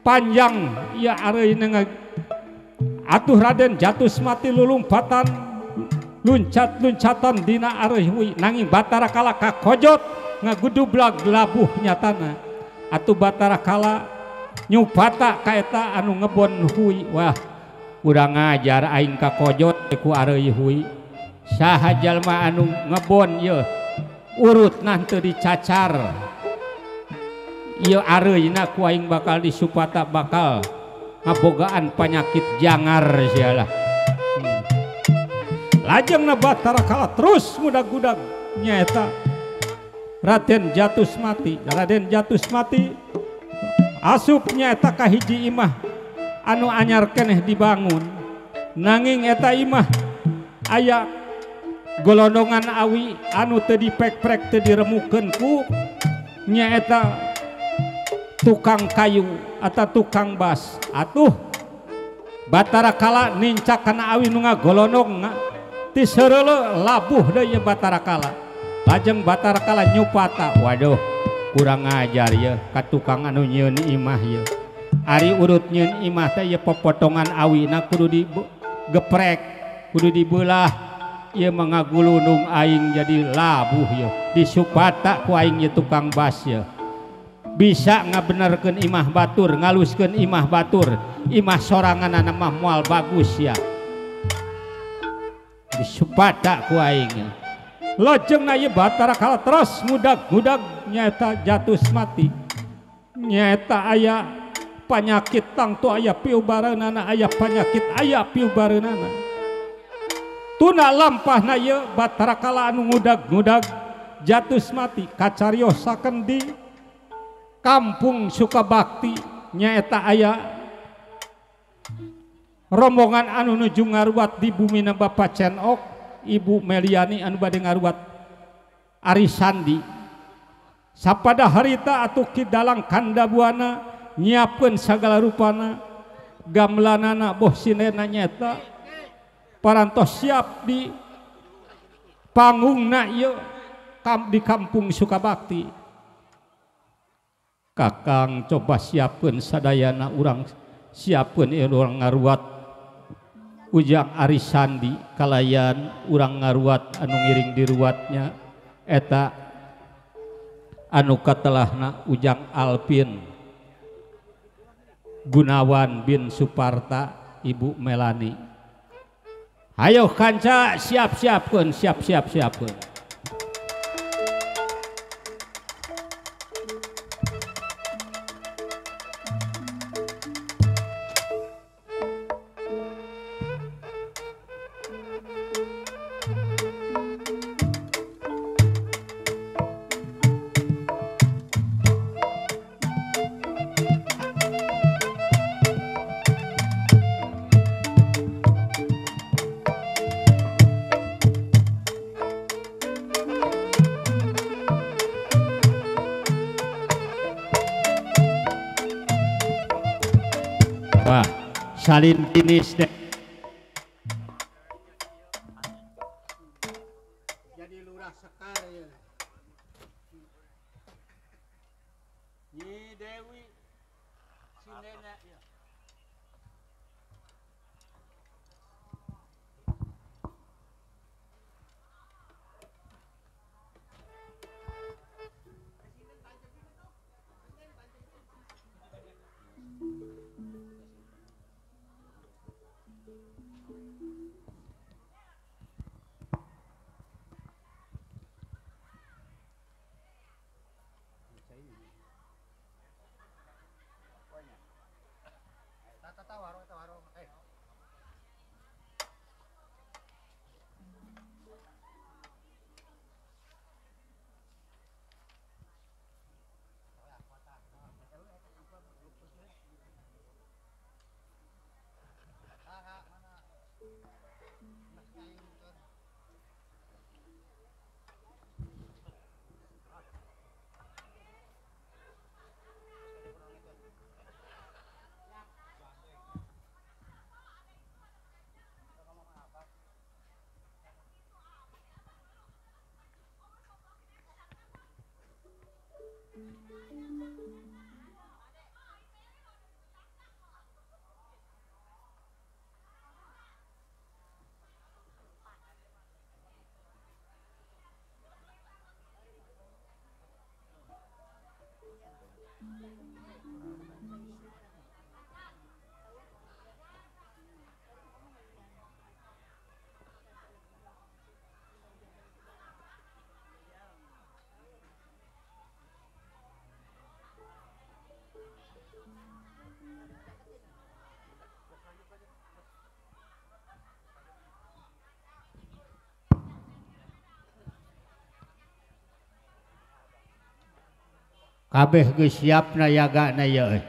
panjang ieu areuy atuh Raden Jatusmati lulumpatan luncat-luncatan dina areuy hui nanging Batara Kala kakojot ngagudublag labuh nyatana. Atuh Batara Kala nyupata ka eta anu ngebon hui. Wah, urang ngajar aing kakojot ku areuy hui. Saha jalma anu ngebon ieu urutna teu dicacar. Ieu areuйna ku aing bakal disupata bakal ngabogaan panyakit jangar sialah. Lajengna Batara Kala terus ngudag-udag nyaeta Raden Jatusmati. Raden Jatusmati asup nyaeta ka hiji imah anu anyar keneh dibangun. Nanging eta imah aya golondongan awi anu teu dipek-prek teu diremukeun ku nyaeta tukang kayu atau tukang bas. Atuh Batara Kala nincak kana awi nu ngagolondong ti sereuleu labuh deui Batara Kala. Lajeng Batara Kala nyupata, waduh kurang ajar ya ka tukang anu nyieun imah ya. Ari urut nyieun imah teh ya popotongan awina kudu digeprek, kudu dibelah. Ieu mangagulunung aing jadi labuh ya. Disupata ku aing ya tukang bas ya. Bisa ngabenerkeun imah batur, ngaluskeun imah batur, imah soranganna mah moal bagus ya. Disupata ku aing. Lajengna ieu Batara Kala terus ngudag-ngudag nyaeta Jatusmati. Nyaeta aya panyakit tangtu aya piubareunana, aya panyakit aya piubareunana. Tuna lampahna ieu Batara Kala anu ngudag-ngudag Jatusmati kacariosakeun di Kampung Sukabakti. Nyaeta aya rombongan anu nuju ngaruat di bumina Bapak Cenok, Ibu Meliani anu bade ngaruat Ari Sandi. Sapada harita atuh ki dalang Kandabuana nyiapkeun sagala rupana gamelanana boh sinena nyaeta parantos siap di panggungna ieu di Kampung Sukabakti. Kakang coba siapkeun sadayana urang siapkeun urang ngaruat ujang Ari Sandi kalayan urang ngaruat anu ngiring di ruatnya eta anu katelahna ujang Alpin Gunawan bin Suparta Ibu Melani. Hayo kanca siap-siapkeun, siap-siapkeun. Wah, salin jenis deh. Jadi lurah sekar ya. Nyi Dewi, Sindena ya. Kabeh geus siapna yagana ye.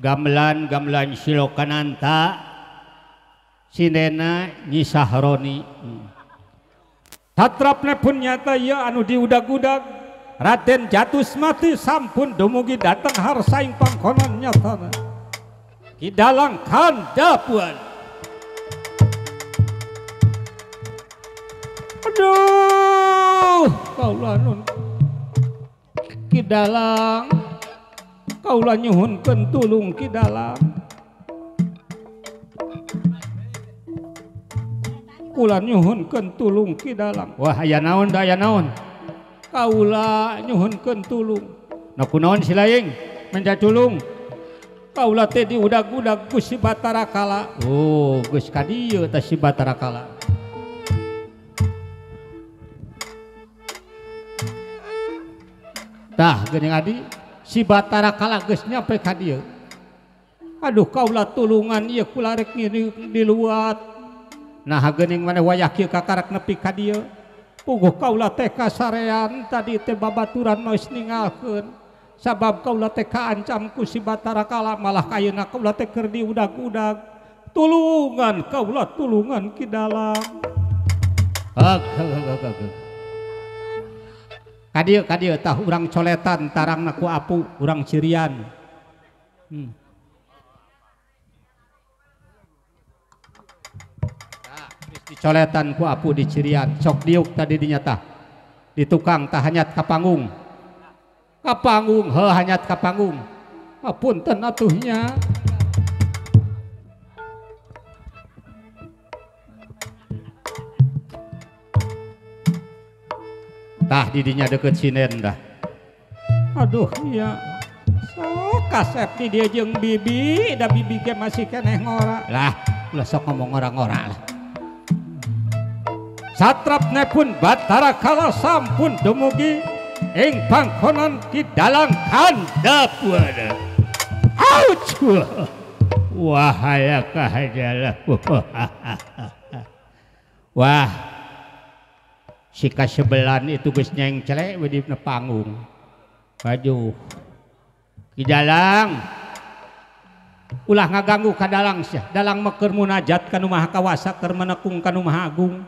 Gamelan Silokananta Sindena Nyi Sahroni. Satrapna pun nyata ye anu diudag-udag Raden Jatusmati sampun dumugi datang harsaing pangkonan nyatana. Kidalang kandapuan. Aduh, kaula nun Kidalang, kaula nyuhunkeun tulung Kidalang. Kula nyuhunkeun tulung Kidalang. Wah, aya naon da aya naon? Kaula nyuhunkeun tulung. Na kunaon si Laing? Menja tulung. Kaula teh diudag-udag ku si Batara Kala. Oh, geus ka dieu teh si Batara Kala. Tah geuning adi si Batara Kala geus nyampe ka dieu. Aduh kaula tulungan ieu kula rek diluat. Nah geuning maneh wayah kieu kakarak nepi ka dieu. Puguh kaula teh kasarean tadi teh babaturan nois ningalkeun. Sabab kaula teh kaancam ku si Batara Kala malah kayeuna kaula teh keur diudag-udag. Tulungan kaula tulungan Kidalang. Kadieu tah urang coletan tarangna ku apu urang cirian. Dicoletan ku apu di cirian sok diuk tadi dinyata di tukang tah hanyat ka panggung hanyat ka panggung. Apunten atuhnya. Tah didinya deket sinen dah. Aduh iya. Sok kasep di dia jeung bibi, da bibi ge masih keneh ngora. Lah, ulah sok ngomong ngora-ngora lah. Satrapna pun Batara Kala sampun dumugi ing pangkonan Kidalang kandapuan. Auch. Wahaya kahajalah. Wah. Si kasebelan itu geus nyeng celek di panggung. Aduh. Kidalang. Ulah ngaganggu ka dalang sia. Dalang mah keur munajat ka Nu Maha Kawasa keur menekung ka Nu Maha Agung.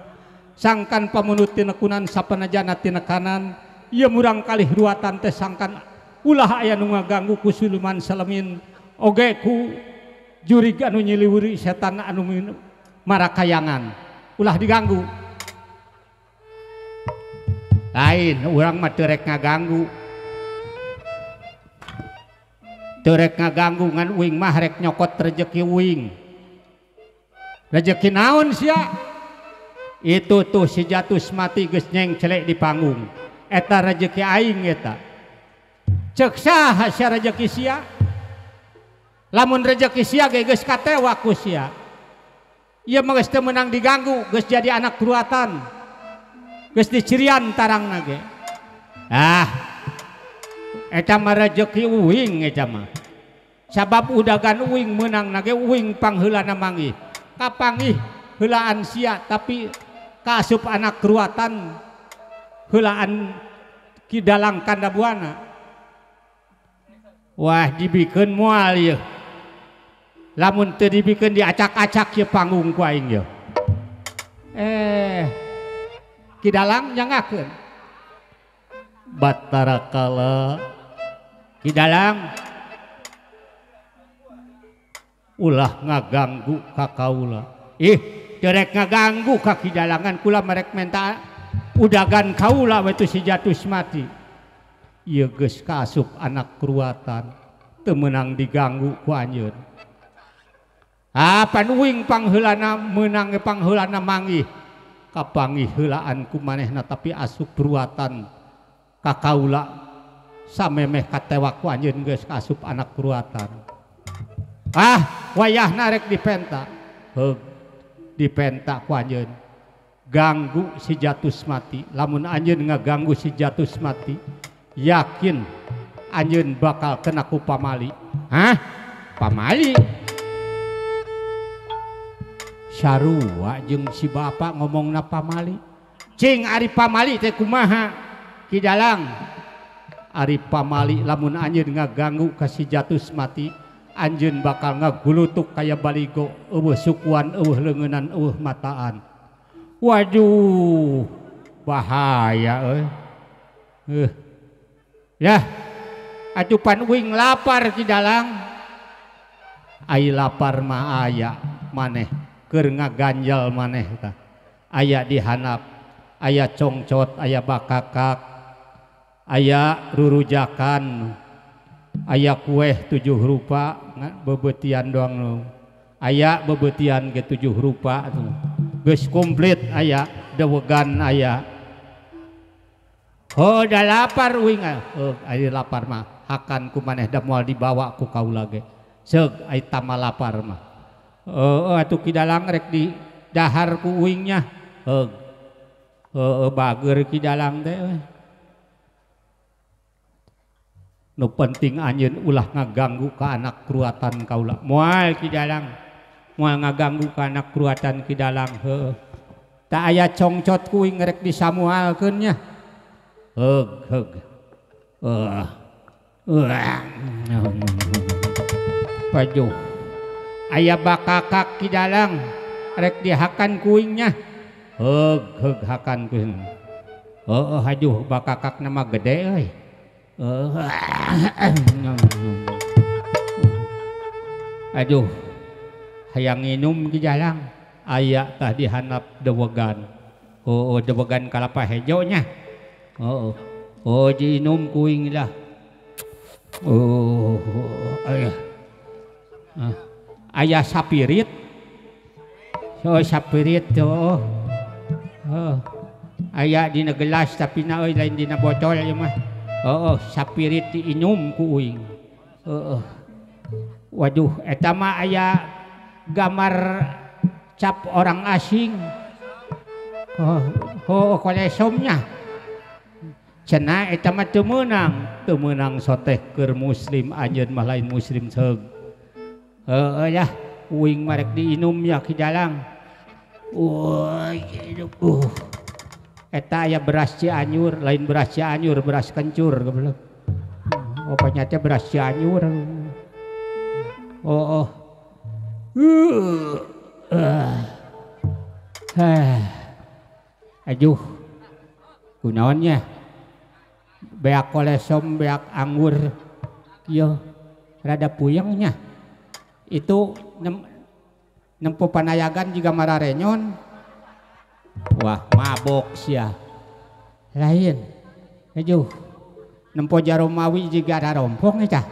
Sangkan pamunut tina kunan sapanajana tina kanan. Ieu murang kalih ruatan teh sangkan ulah aya nu ngaganggu ku Suluman Salemin oge ku jurig anu nyiliwuri setan anu marakayangan ulah diganggu lain urang mah teu rek ngaganggu ngan uing mah rek nyokot rezeki uing rezeki naon sia itu tuh si Jatus mati geus nyengcelek di panggung eta rezeki aing eta ceuk saha sia rezeki sia lamun rezeki sia ge geus katewa ku sia ieu mah geus teu meunang diganggu geus jadi anak kuruatan geus dicirian tarangna ge eta mah rezeki uing eta mah sabab udagan uing meunang nage uing pangheulana manggih kapanggih heulaan sia tapi kaasup anak keruatan heulaan kidalang kandabuana wah dibikeun moal ieu lamun teu dibikeun diacak-acak ieu panggung ku aing ieu kidalang nyangakeun batara kala kidalang ulah ngaganggu ka kaula derek ngaganggu ka kidalangan kula merek menta udagan kaula we si Jatus mati ieu geus kaasup anak kuruatan teu meunang diganggu ku anjeun pan uing pangheulana meunang pangheulana manggih kapanggih heulaan ku manehna tapi asup ruatan ka kaula samemeh katewa ku anjeun geus kaasup anak kuruatan wayahna rek dipenta dipenta ku anjeun ganggu si Jatus mati lamun anjeun ngaganggu si Jatus mati yakin anjeun bakal kena ku pamali pamali sarua jeung si bapa ngomongna pamali cing ari pamali teh kumaha kidalang ari pamali lamun anjeun ngaganggu ka si Jatus mati anjeun bakal ngagulutuk kaya baligo eueuh sukuan eueuh leungeunnan eueuh mataan waduh bahaya yah atuh pan uing lapar kidalang ai lapar mah aya maneh keur ngaganjal maneh tah aya dihanap aya congcot aya bakakak aya rurujakan aya kue 7 rupa bebetian doang aya bebetian ke 7 rupa geus komplit aya dewegan aya da lapar uing aya lapar mah hakan ku maneh da moal dibawa ku kaula ge seug ai tama lapar mah atuh kidalang rek di dahar ku uingnya bager kidalang teh nu penting anjeun ulah ngaganggu ka anak kuruatan kaula moal kidalang moal ngaganggu ka anak kuruatan kidalang tak aya congcot kuing rek disamualkeun nya pajuh aya bakakak kidalang rek dihakan kuingnya hakan kuing hajuh bakakak nama gede euy aduh hayang nginum kidalang aya tah dihanap dewegan dewegan kalapa hejo nya diinum kuing lah aya sapirit sapirit aya dina gelas tapi na lain dina botol ya mah sapirit diinum ku uing waduh eta mah aya gambar cap orang asing kolesomnya cenah eta mah teu meunang soteh keur muslim anjeun mah lain muslim seug yah uing marek diinum ya kidalang eta aya beras Cianjur lain beras Cianjur beras kencur goblok opanya teh beras Cianjur aduh kunaonnya beak kolesom beak anggur kieu rada puyengnya itu nempo panayagan juga mararenyon. Wah mabok sia lain ajuh nempo Jaromawi juga ada rompong nih cah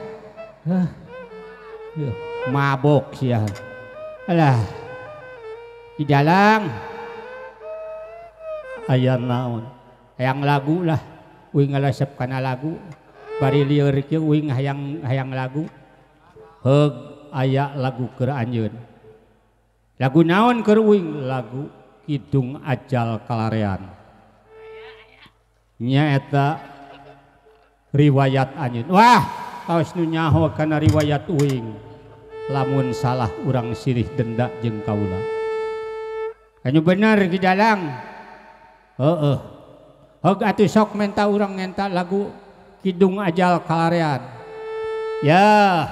mabok sia alah di dalang aya naon hayang lagu lah uing ngalasep kana lagu bari lieur kieu uing hayang lagu heug aya lagu keur anjeun lagu naon keur uing lagu Kidung Ajal Kalarean nyaeta riwayat anjeun wah kaos nu nyaho kana riwayat uing lamun salah urang sirih denda jeung kaula anu bener di dalang heeh heug atuh sok menta urang ngenta lagu Kidung Ajal Kalarean ya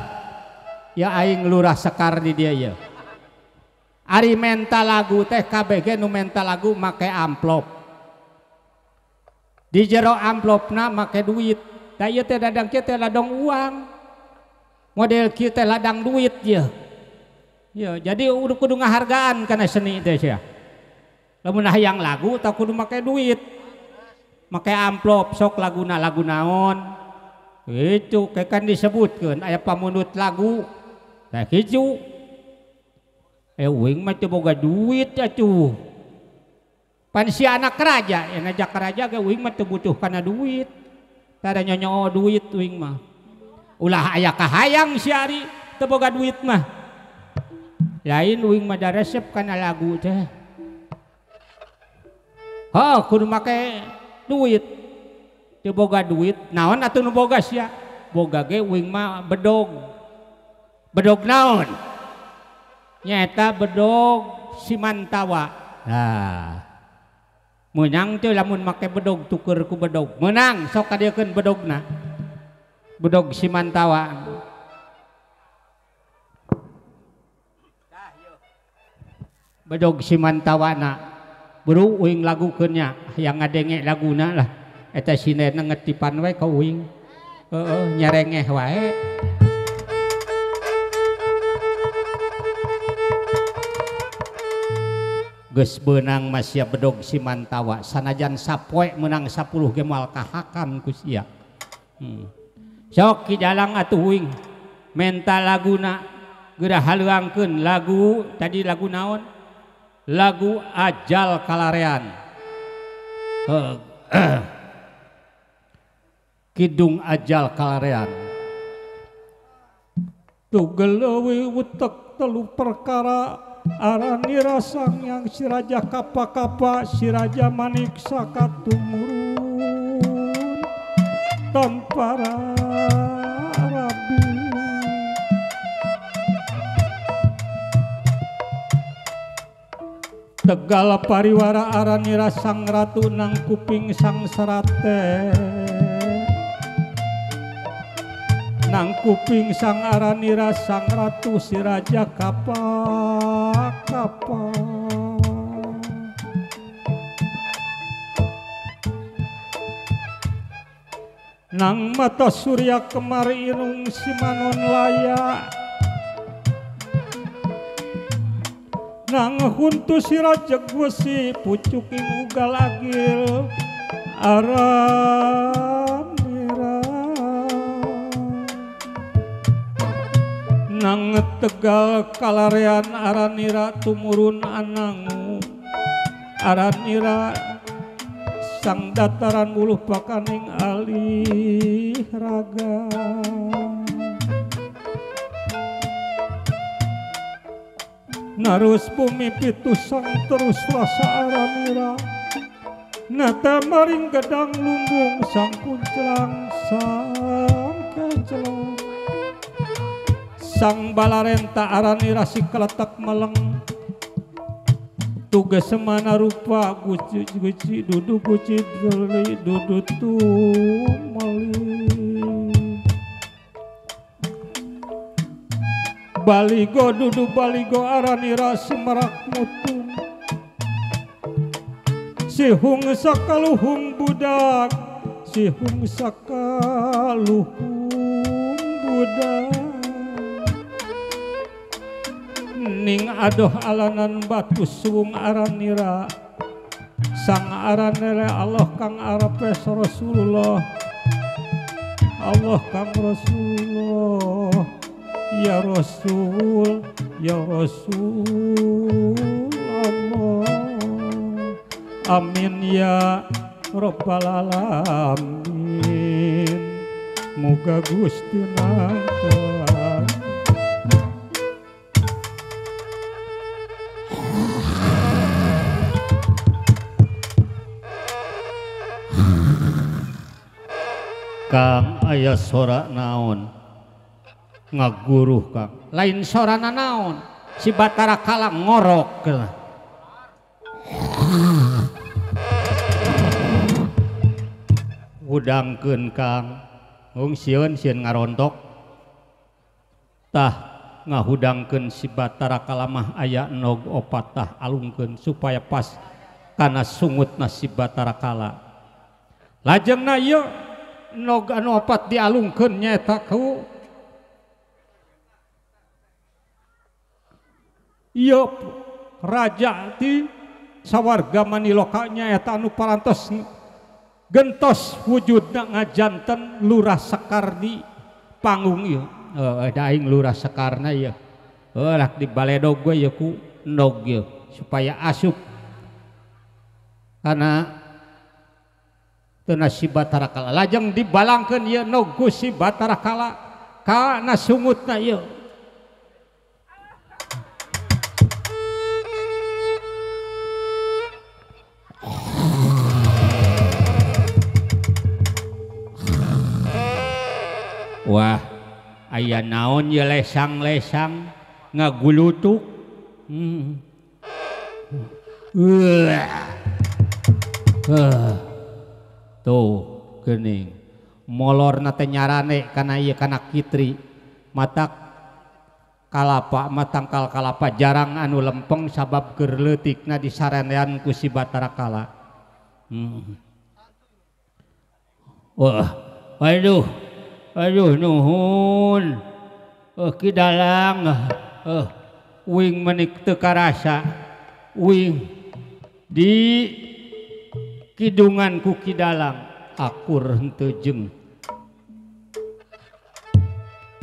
aing lurah sekar di dia ya ari menta lagu teh KBG nu menta lagu make amplop di jero amplopna make duit da ieu teh dadang kieu teh ladang uang model kieu teh ladang duit ya jadi kudu ngahargaan kana seni teh sia lamun hayang lagu tah kudu make duit make amplop sok laguna lagu naon itu kayak kan disebutkeun aya pamunut lagu tah kitu uing mah teu boga duit atuh pan si anak raja ngajak raja ge uing mah teu butuh kana duit tada nyonyo duit uing mah ulah aya kahayang si ari teu boga duit mah lain uing mah da resep kana lagu teh kudu make duit teu boga duit naon atuh nu boga sia boga ge uing mah bedog naon nyata bedog Simantawa nah menang tuh lamun make bedog tuker ku bedog menang sok kadiekeun bedogna bedog Simantawa bedog Simantawa na buru uing lagukeun nya yang ngadenge laguna lah eta sinena ngetipan wae ka uing nyarengeh wae geus beunang masya bedog Simantawa sanajan sapoe menang 10 gemal kahakan ku sia sok ki dalang atuh uing menta laguna geura haleuangkeun lagu tadi lagu naon lagu Ajal Kalarean Kidung Ajal Kalarean tugel leuwih utek telu perkara arani rasang yang si raja kapa-kapa si raja manik saka tumurun tanpa rabi tegal pariwara arani rasang ratu nang kuping sang serate nang kuping sang aranira sang ratu si raja kapa-kapa nang mata surya kemar irung si manon laya nang huntu si raja gwesi pucuking ugal agil aranira nang tegal kalarean aranira tumurun anangu aranira sang dataran uluh pakaning alih raga narus bumi pitu sang terus rasa aranira nata maring gedang lumbung sang kuncelang sang kecelang sang balarenta aranira si keletak meleng tugas semana rupa guci duduk guci deli duduk tumali baligo duduk baligo aranira semerak mutung si hung sakaluhung budak si hung sakaluhung budak Gening adoh alanan batu suung aranira sang aranere Allah kang arapes Rasulullah Allah kang Rasulullah ya Rasul ya Rasul Allah amin ya Rabbal alamin muga Gusti nanten Kang aya sora naon ngaguruh Kang lain sorana naon si Batara Kala ngorok udangkeun Kang sieun ngarontok tah ngahudangkeun si Batara Kala mah aya nog opat tah alungkeun supaya pas kana sungutna si Batara Kala lajengna ieu nog anu opat dialungkeun nyaeta ku ieu raja ti sawarga Maniloka nyaeta anu parantos gentos wujudna ngajanten Lurah Sekar di panggung ieu da aing Lurah Sekarna ieu rek di baledog we ieu ku nog ieu supaya asup kana teu si Batara Kala lajeng dibalangkeun ieu nog ku si Batara Kala kana sungutna ieu wah aya naon ye lesang-lesang ngagulutuk tuh geuning molorna teh nyarane kana ieu kana kitri matak kalapa matangkal kalapa jarang anu lempeng sabab keur leutikna disarenean ku si Batara Kala wah aduh nuhun Ki Dalang wing menik teu karasa wing di kidungan ku Ki Dalang akur henteu jeung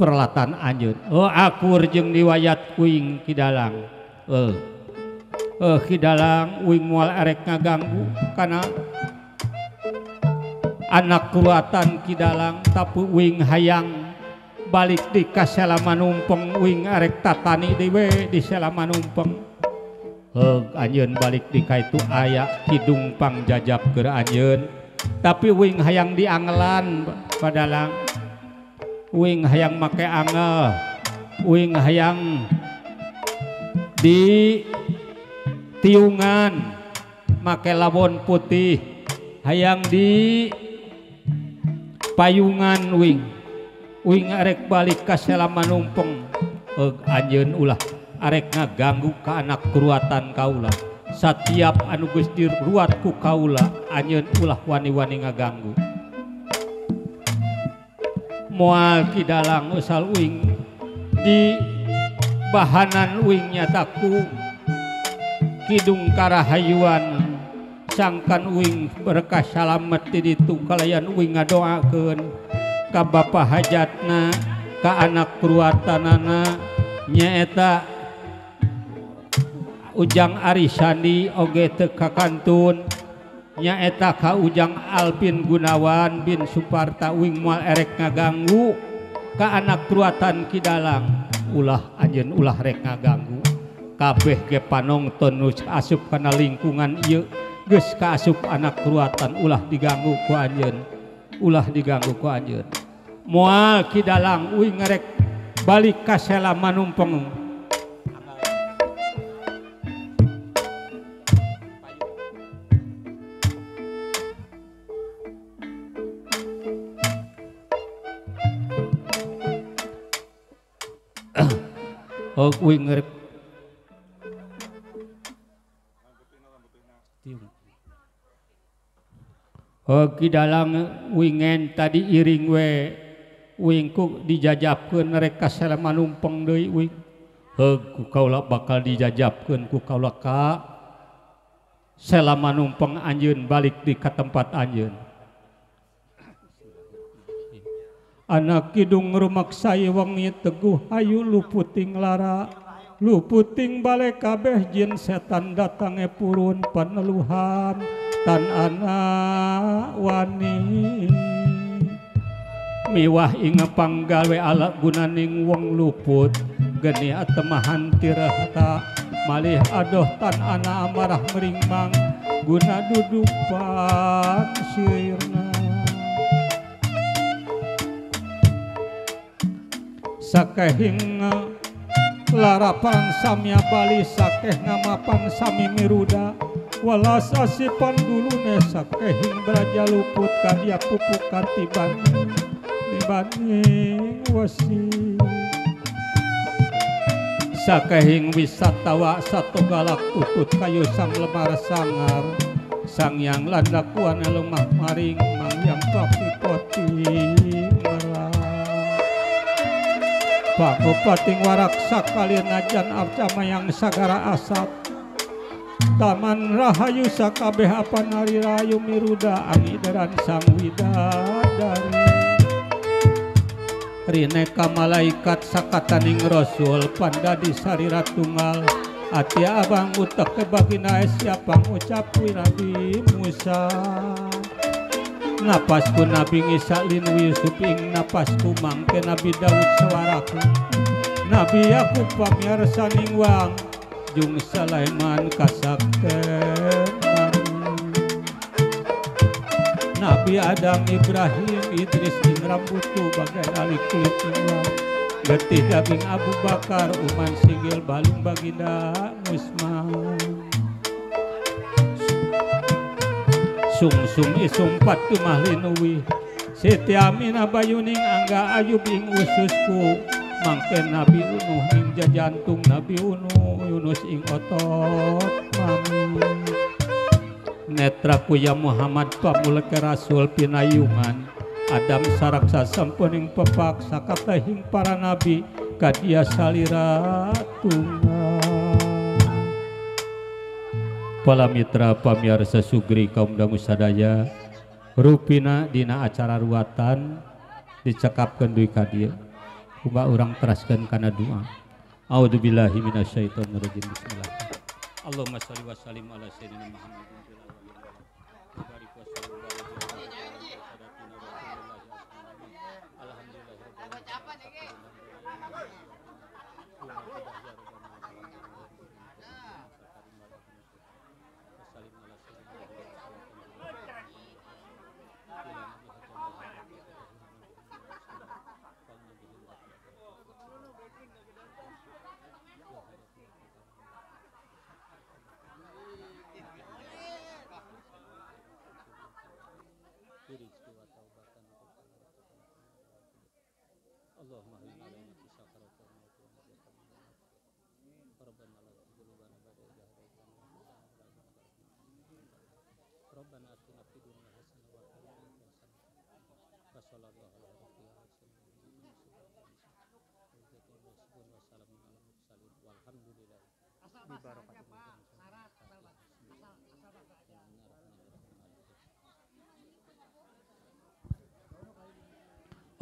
peralatan anjeun akur jeung diwayat wing Ki Dalang Ki Dalang wing moal erek ngaganggu kana anak kuruatan Ki Dalang tapi wing hayang balik di kasela manumpeng wing arek tatani dewe di sela manumpeng anjeun balik di kaitu aya kidung pangjajab keur anjeun tapi wing hayang diangelan Padalang wing hayang make angel wing hayang di tiungan make labon putih hayang di payungan wing arek balik ka sela manumpeng anjeun ulah arek ngaganggu ka anak kuruatan kaula satiap anu geus diruat ku kaula anjeun ulah wani-wani ngaganggu moal Ki Dalang usal wing di bahanan wing nyataku kidung karahayuan sangkan wing berkah salamet di ditu kalayan wing ngadoakeun ka bapa hajatna ka anak kuruatanana nyaeta Ujang Arisandi oge teu kakantun nyaeta ka Ujang Alpin Gunawan bin Suparta wing moal erek ngaganggu ka anak kuruatan Ki Dalang ulah anjeun ulah rek ngaganggu kabeh ge panongton nu asup kana lingkungan ieu geus kaasup anak kuruatan ulah diganggu ku anjeun ulah diganggu ku anjeun moal Ki Dalang uing ngarek balik ka sela manumpeng uing ngarek Ki Dalang wingen tadi iring we wingku dijajabkeun rek ka sela manumpeng deui wing ku kaula bakal dijajabkeun ku kaula ka selama numpang anjeun balik di ka tempat anjeun. Anak kidung rumaksai wengi teguh hayu luputing lara luputing balik kabeh jin setan datange purun paneluhan tan anak wani miwah inga panggawe ala gunaning wong luput geni atemahan tirahta malih adoh tan ana amarah meringmang guna dudupan sirna sakehing larapan samya bali sakeh ngamapan sami miruda walas asipan dulune sakehing beraja luput kadia pupukan tibanding wasi sakehing wisatawan satu galak tutut kayu sang lemar sangar sang yang landakuan lemah maring mangyang pakipoti merah pakupating warak sakali najan arcama yang sagara asap taman rahayu sakabeh apa nari rayu miruda angidaran sang widadari rineka malaikat sakataning rasul panda di sarira tunggal ati abang utek kebagina siapa ngucap Nabi Musa napasku Nabi Isa lin Yusuf ing napasku mangke Nabi Daud sawaraku Nabi Yakub pamirsa ning wang jung Sulaiman kasakten Nabi Adam Ibrahim Idris ing rambutu bagai alik kulit tinggal getih daging Abu Bakar uman singgil balung baginda Usman sungsung isung patu mahlinuwi Siti Aminah bayuning angga ayub ing ususku mangke Nabi Unuh ing jajantung Nabi Unuh Yunus ing otot mami netraku ya Muhammad pamulke rasul pinayungan Adam saraksa sampuning pepak sakatahing para nabi kadia salira tunggal pala mitra pamirsa sugri kaum dangu sadaya rupina dina acara ruatan dicekapkeun deui ka dieu kumaha urang teraskeun kana doa a'udzubillahi minasyaitonir rajim bismillah Allahumma shalli wa sallim ala sayyidina Muhammad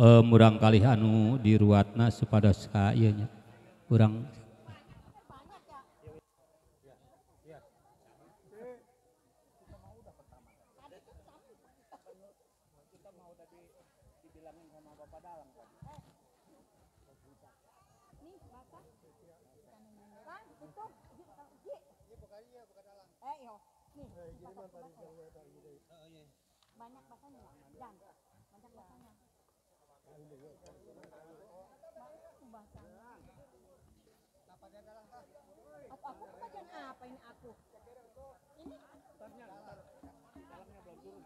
murang kalih anu diruatna supados ka ieu nya urang banyak bahasanya dan banyak bahasanya aku kebagian apa ini aku ini dalamnya belum turun